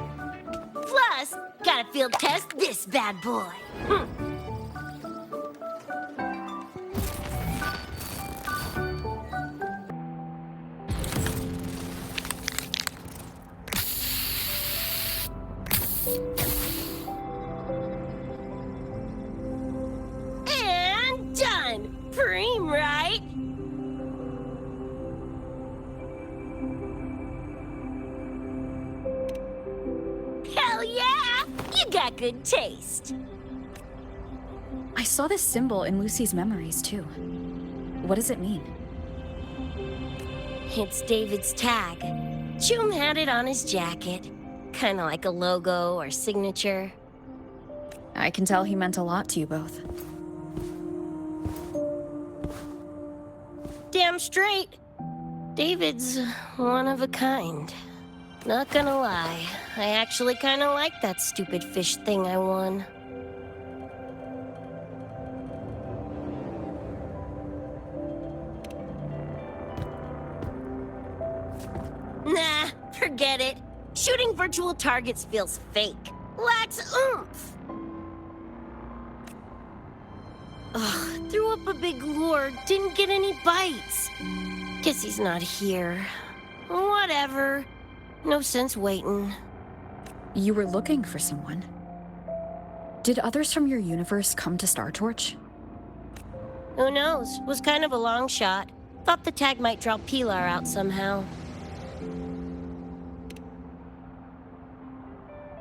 Plus, gotta field test this bad boy. And done. Preem, right? Hell yeah! You got good taste. I saw this symbol in Lucy's memories, too. What does it mean? It's David's tag. Chum had it on his jacket. Kinda like a logo or signature. I can tell he meant a lot to you both. Damn straight. David's one of a kind. Not gonna lie, I actually kinda like that stupid fish thing I won. Nah, forget it. Shooting virtual targets feels fake. Lacks oomph. Ugh, threw up a big lure, didn't get any bites. Guess he's not here. Whatever. No sense waiting. You were looking for someone. Did others from your universe come to Star Torch? Who knows? Was kind of a long shot. Thought the tag might draw Pilar out somehow.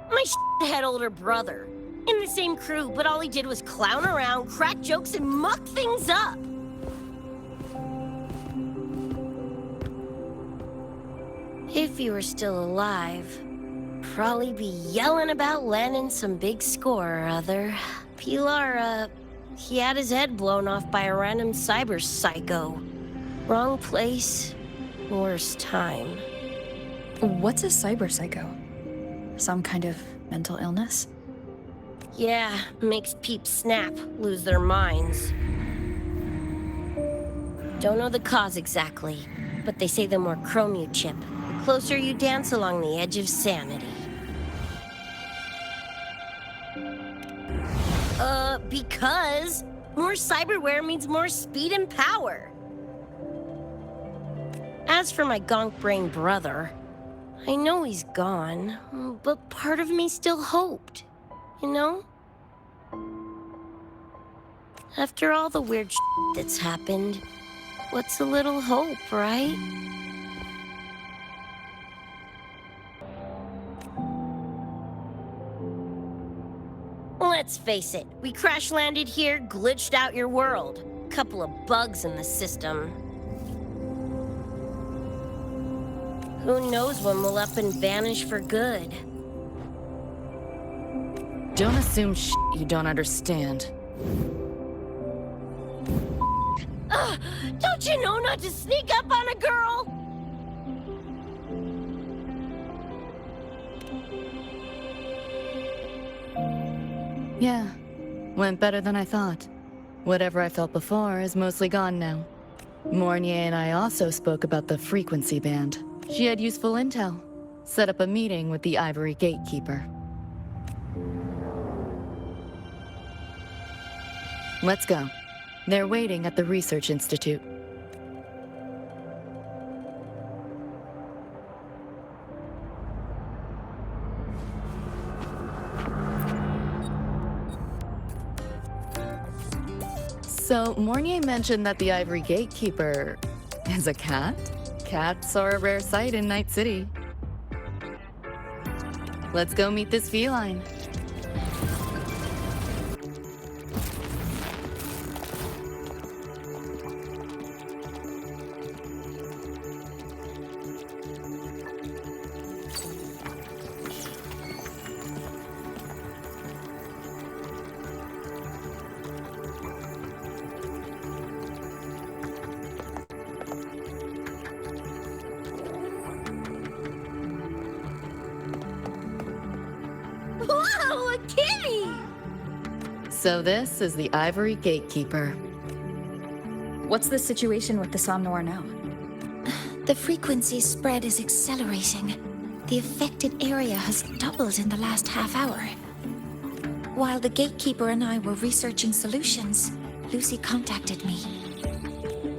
My head older brother. In the same crew, but all he did was clown around, crack jokes, and muck things up. If he were still alive, probably be yelling about landing some big score or other. Pilar, he had his head blown off by a random cyber psycho. Wrong place, worst time. What's a cyber psycho? Some kind of mental illness? Yeah, makes peeps snap, lose their minds. Don't know the cause exactly, but they say the more chrome you chip, the closer you dance along the edge of sanity. Because more cyberware means more speed and power. As for my gonk brain brother, I know he's gone, but part of me still hoped. You know? After all the weird that's happened, what's a little hope, right? Let's face it, we crash-landed here, glitched out your world. Couple of bugs in the system. Who knows when we'll up and vanish for good? Don't assume you don't understand. Don't you know not to sneak up on a girl? Yeah, went better than I thought. Whatever I felt before is mostly gone now. Mornier and I also spoke about the frequency band. She had useful intel. Set up a meeting with the Ivory Gatekeeper. Let's go. They're waiting at the Research Institute. So, Mornier mentioned that the Ivory Gatekeeper is a cat? Cats are a rare sight in Night City. Let's go meet this feline. Whoa, a kitty! So this is the Ivory Gatekeeper. What's the situation with the Somnoir now? The frequency spread is accelerating. The affected area has doubled in the last half hour. While the gatekeeper and I were researching solutions, Lucy contacted me.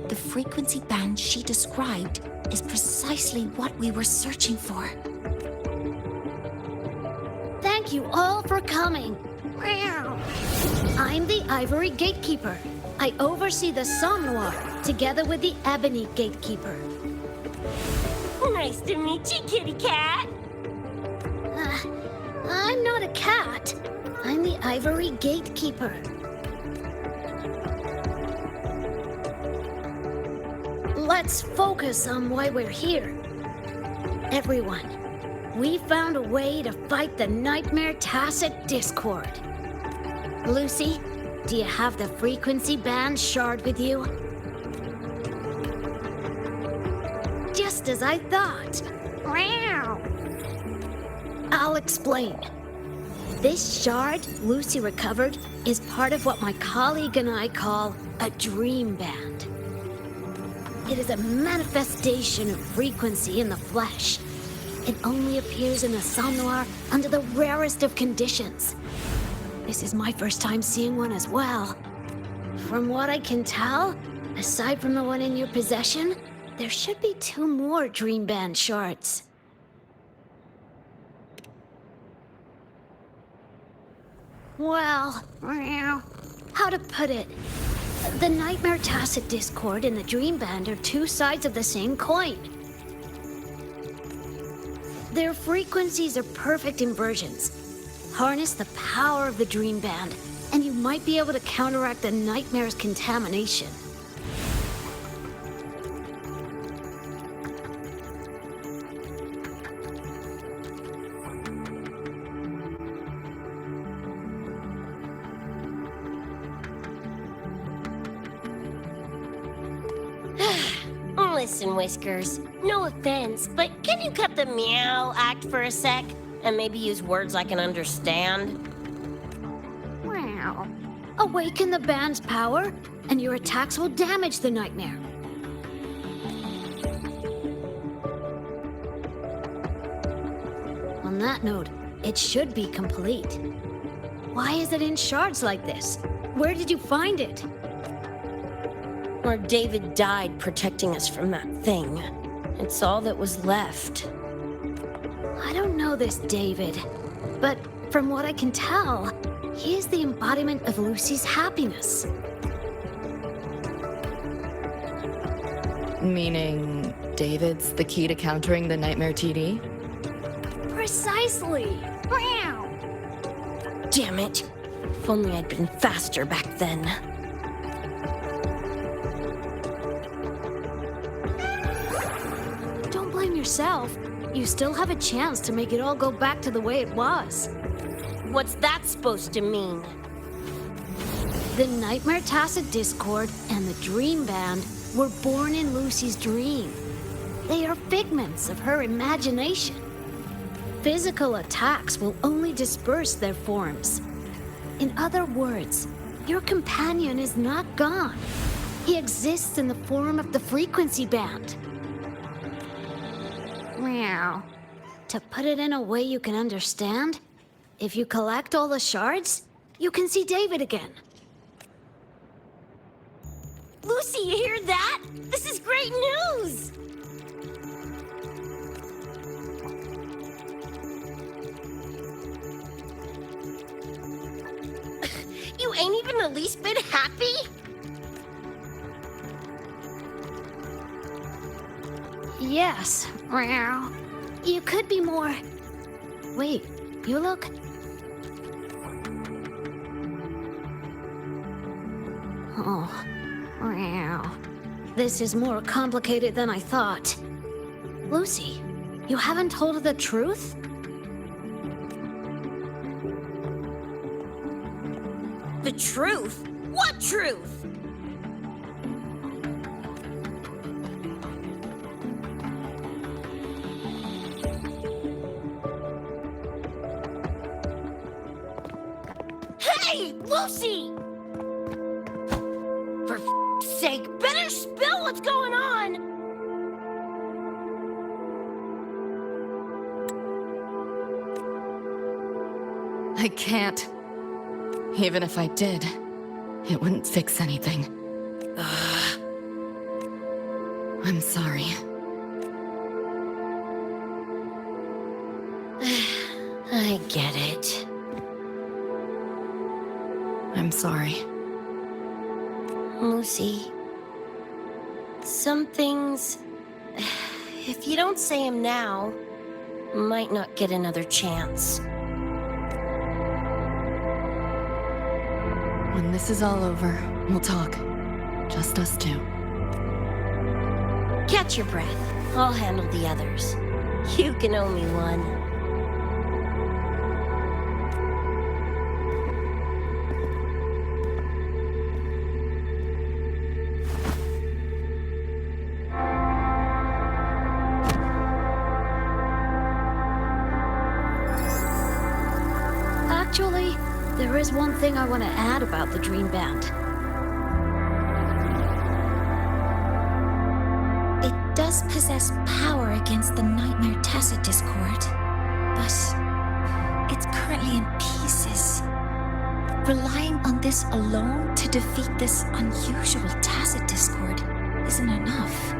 The frequency band she described is precisely what we were searching for. Thank you all for coming. I'm the Ivory Gatekeeper. I oversee the Somnoir, together with the Ebony Gatekeeper. Nice to meet you, kitty cat. I'm not a cat. I'm the Ivory Gatekeeper. Let's focus on why we're here. Everyone, we found a way to fight the Nightmare Tacit Discord. Lucy, do you have the frequency band shard with you? Just as I thought. I'll explain. This shard Lucy recovered is part of what my colleague and I call a dream band. It is a manifestation of frequency in the flesh. It only appears in the Somnoir under the rarest of conditions. This is my first time seeing one as well. From what I can tell, aside from the one in your possession, there should be 2 more Dream Band shards. Well, how to put it? The Nightmare Tacit Discord and the Dream Band are 2 sides of the same coin. Their frequencies are perfect inversions. Harness the power of the Dream Band, and you might be able to counteract the Nightmare's contamination. Listen, Whiskers, no offense, but can you cut the meow act for a sec? And maybe use words I can understand? Wow. Awaken the band's power, and your attacks will damage the Nightmare. On that note, it should be complete. Why is it in shards like this? Where did you find it? Where David died protecting us from that thing. It's all that was left. I don't know this David, but from what I can tell, he is the embodiment of Lucy's happiness. Meaning, David's the key to countering the Nightmare TD? Precisely! Damn it! If only I'd been faster back then. Don't blame yourself, you still have a chance to make it all go back to the way it was. What's that supposed to mean? The Nightmare Tacit Discord and the Dream Band were born in Lucy's dream. They are figments of her imagination. Physical attacks will only disperse their forms. In other words, your companion is not gone. He exists in the form of the frequency band. Meow. To put it in a way you can understand, if you collect all the shards, you can see David again. Lucy, you hear that? This is great news! You ain't even the least bit happy? Yes. Meow. You could be more... Wait, you look... Oh. Meow. This is more complicated than I thought. Lucy, you haven't told her the truth? The truth? What truth? Hey, Lucy! For f***'s sake, better spill what's going on! I can't. Even if I did, it wouldn't fix anything. I'm sorry. I get it. I'm sorry. Lucy, some things, if you don't say them now, might not get another chance. When this is all over, we'll talk. Just us two. Catch your breath. I'll handle the others. You can owe me one. Actually, there is one thing I want to add about the Dream Band. It does possess power against the Nightmare Tacit Discord, but it's currently in pieces. Relying on this alone to defeat this unusual Tacit Discord isn't enough.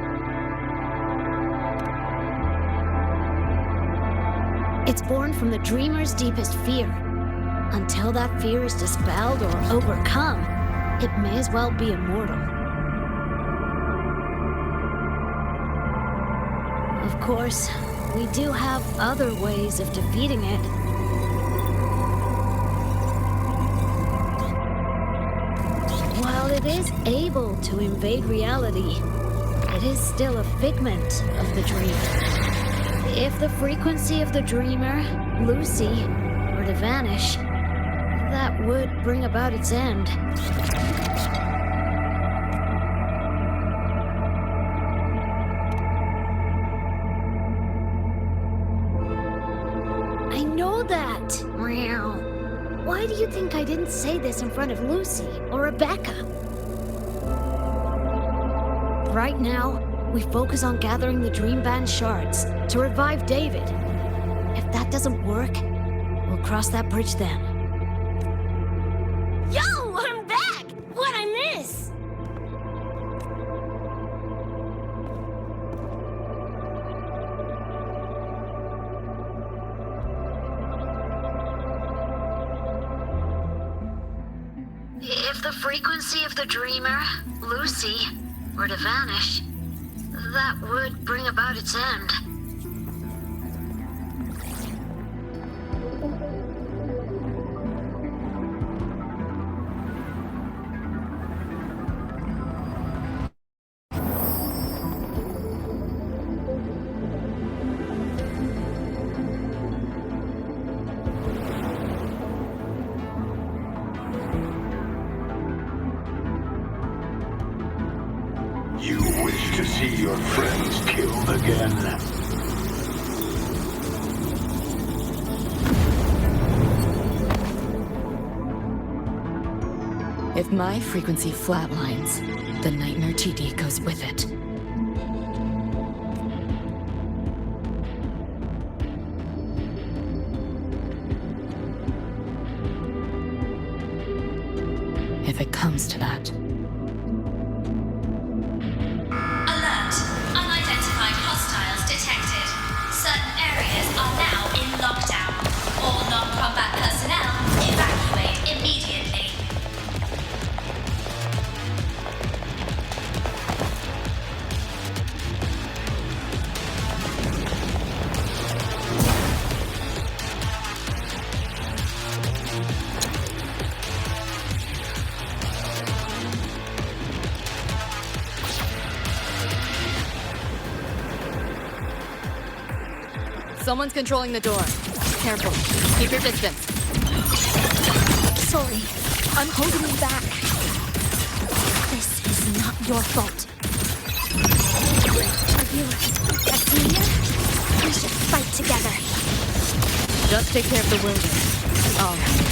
It's born from the dreamer's deepest fear. Until that fear is dispelled or overcome, it may as well be immortal. Of course, we do have other ways of defeating it. While it is able to invade reality, it is still a figment of the dream. If the frequency of the dreamer, Lucy, were to vanish, that would bring about its end. I know that! Meow. Why do you think I didn't say this in front of Lucy or Rebecca? Right now, we focus on gathering the Dream Band shards to revive David. If that doesn't work, we'll cross that bridge then. Yo, I'm back! What'd I miss? If the frequency of the dreamer, Lucy, were to vanish, that would bring about its end. You wish to see your friends killed again? If my frequency flatlines, the Nightmare TD goes with it. If it comes to that. Alert! Unidentified hostiles detected. Certain areas are now in lockdown. All non-combat personnel evacuate immediately. Someone's controlling the door. Careful. Keep your distance. Sorry, I'm holding you back. This is not your fault. Are you a senior? We should fight together. Just take care of the wounded. All right.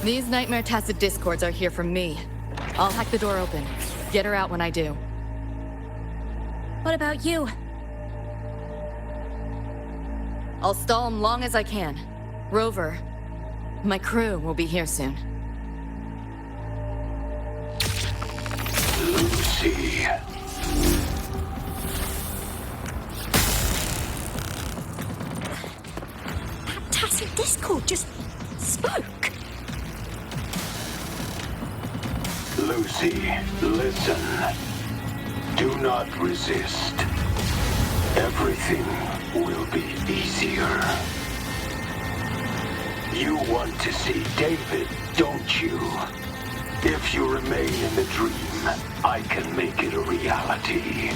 These Nightmare Tacit Discords are here from me. I'll hack the door open. Get her out when I do. What about you? I'll stall them long as I can. Rover, my crew will be here soon. Lucy. That Tacit Discord just spoke. Lucy, listen. Do not resist. Everything will be easier. You want to see David, don't you? If you remain in the dream, I can make it a reality.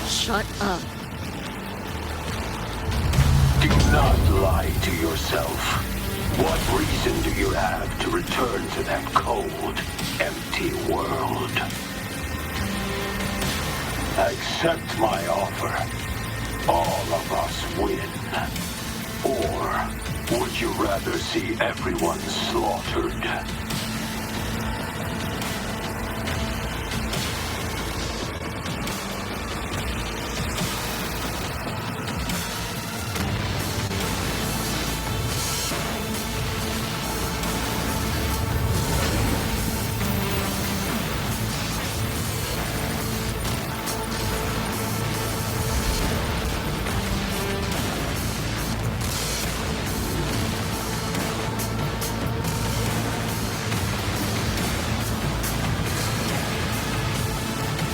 Shut up. Do not lie to yourself. What reason do you have to return to that cold, empty world? Accept my offer. All of us win. Or would you rather see everyone slaughtered?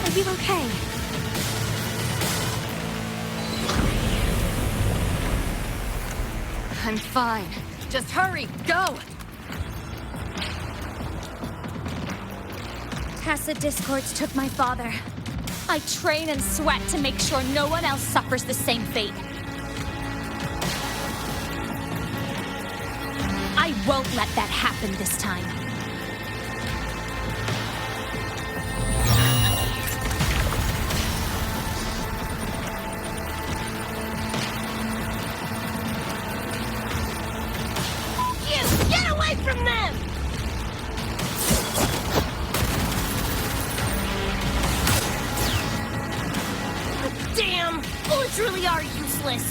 Are you okay? I'm fine. Just hurry, go! Tacit Discords took my father. I train and sweat to make sure no one else suffers the same fate. I won't let that happen this time. Get away from them! Damn! Bullets really are useless.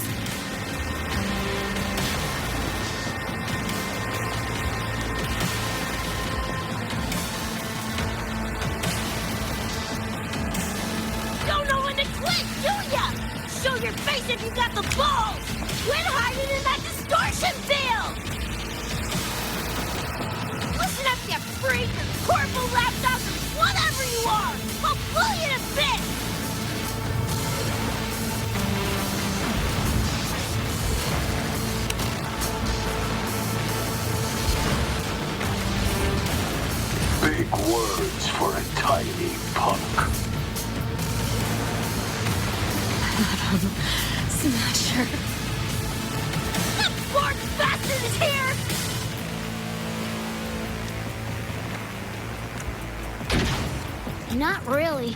Don't know when to quit, do ya? Show your face if you got the balls! Quit hiding in that distortion field! Listen up, you freak, or corporal laptops, or whatever you are! I'll blow you to bits! tiny punk. Smasher. That Borg bastard is here! Not really.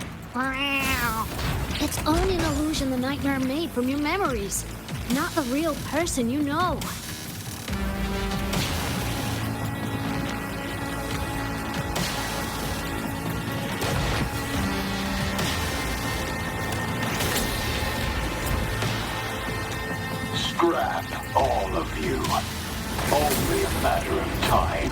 It's only an illusion the nightmare made from your memories, not the real person you know. Scrap, all of you. Only a matter of time.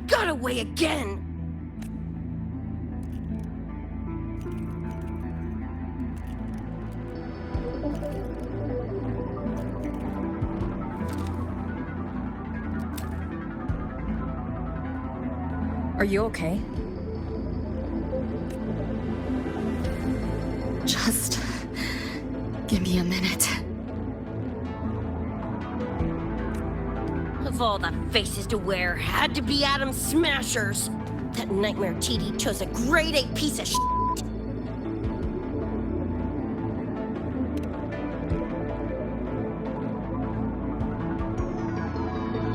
Got away again! Are you okay? Just give me a minute. Of all the faces to wear, had to be Adam Smashers. That Nightmare TD chose a grade A piece of shit.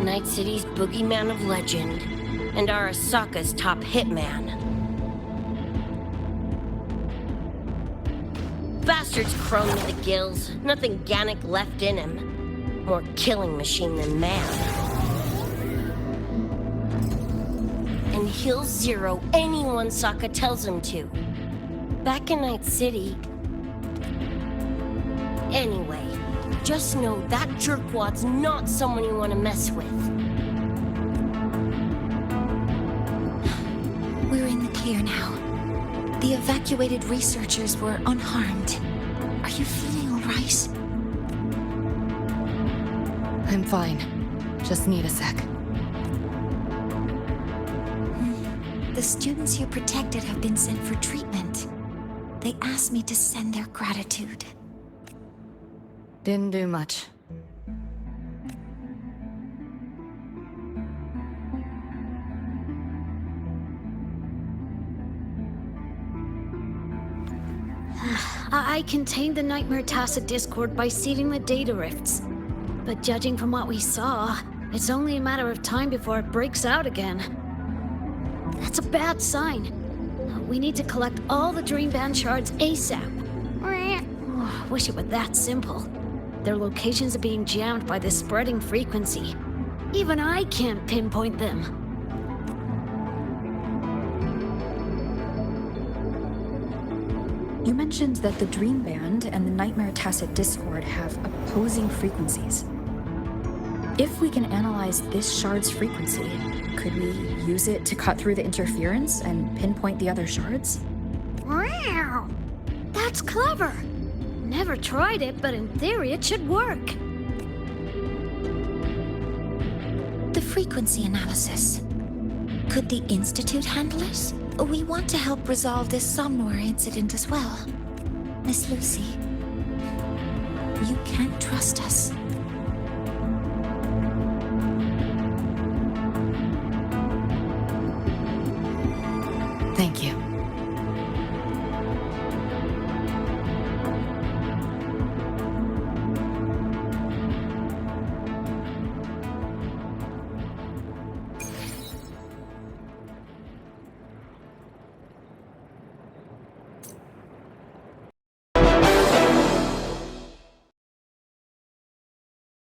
Night City's boogeyman of legend, and Arasaka's top hitman. Bastard's chrome to the gills, nothing Gannic left in him. More killing machine than man. And he'll zero anyone Sokka tells him to. Back in Night City. Anyway, just know that jerkwad's not someone you want to mess with. We're in the clear now. The evacuated researchers were unharmed. Are you feeling all right? I'm fine. Just need a sec. The students you protected have been sent for treatment. They asked me to send their gratitude. Didn't do much. I contained the Nightmare Tacit Discord by seeding the data rifts. But judging from what we saw, it's only a matter of time before it breaks out again. That's a bad sign. We need to collect all the Dream Band shards ASAP. Wish it were that simple. Their locations are being jammed by this spreading frequency. Even I can't pinpoint them. You mentioned that the Dream Band and the Nightmare Tacit Discord have opposing frequencies. If we can analyze this shard's frequency, could we use it to cut through the interference and pinpoint the other shards? Wow! That's clever! Never tried it, but in theory it should work. The frequency analysis. Could the Institute handle it? We want to help resolve this Somnor incident as well. Miss Lucy, you can't trust us. Thank you.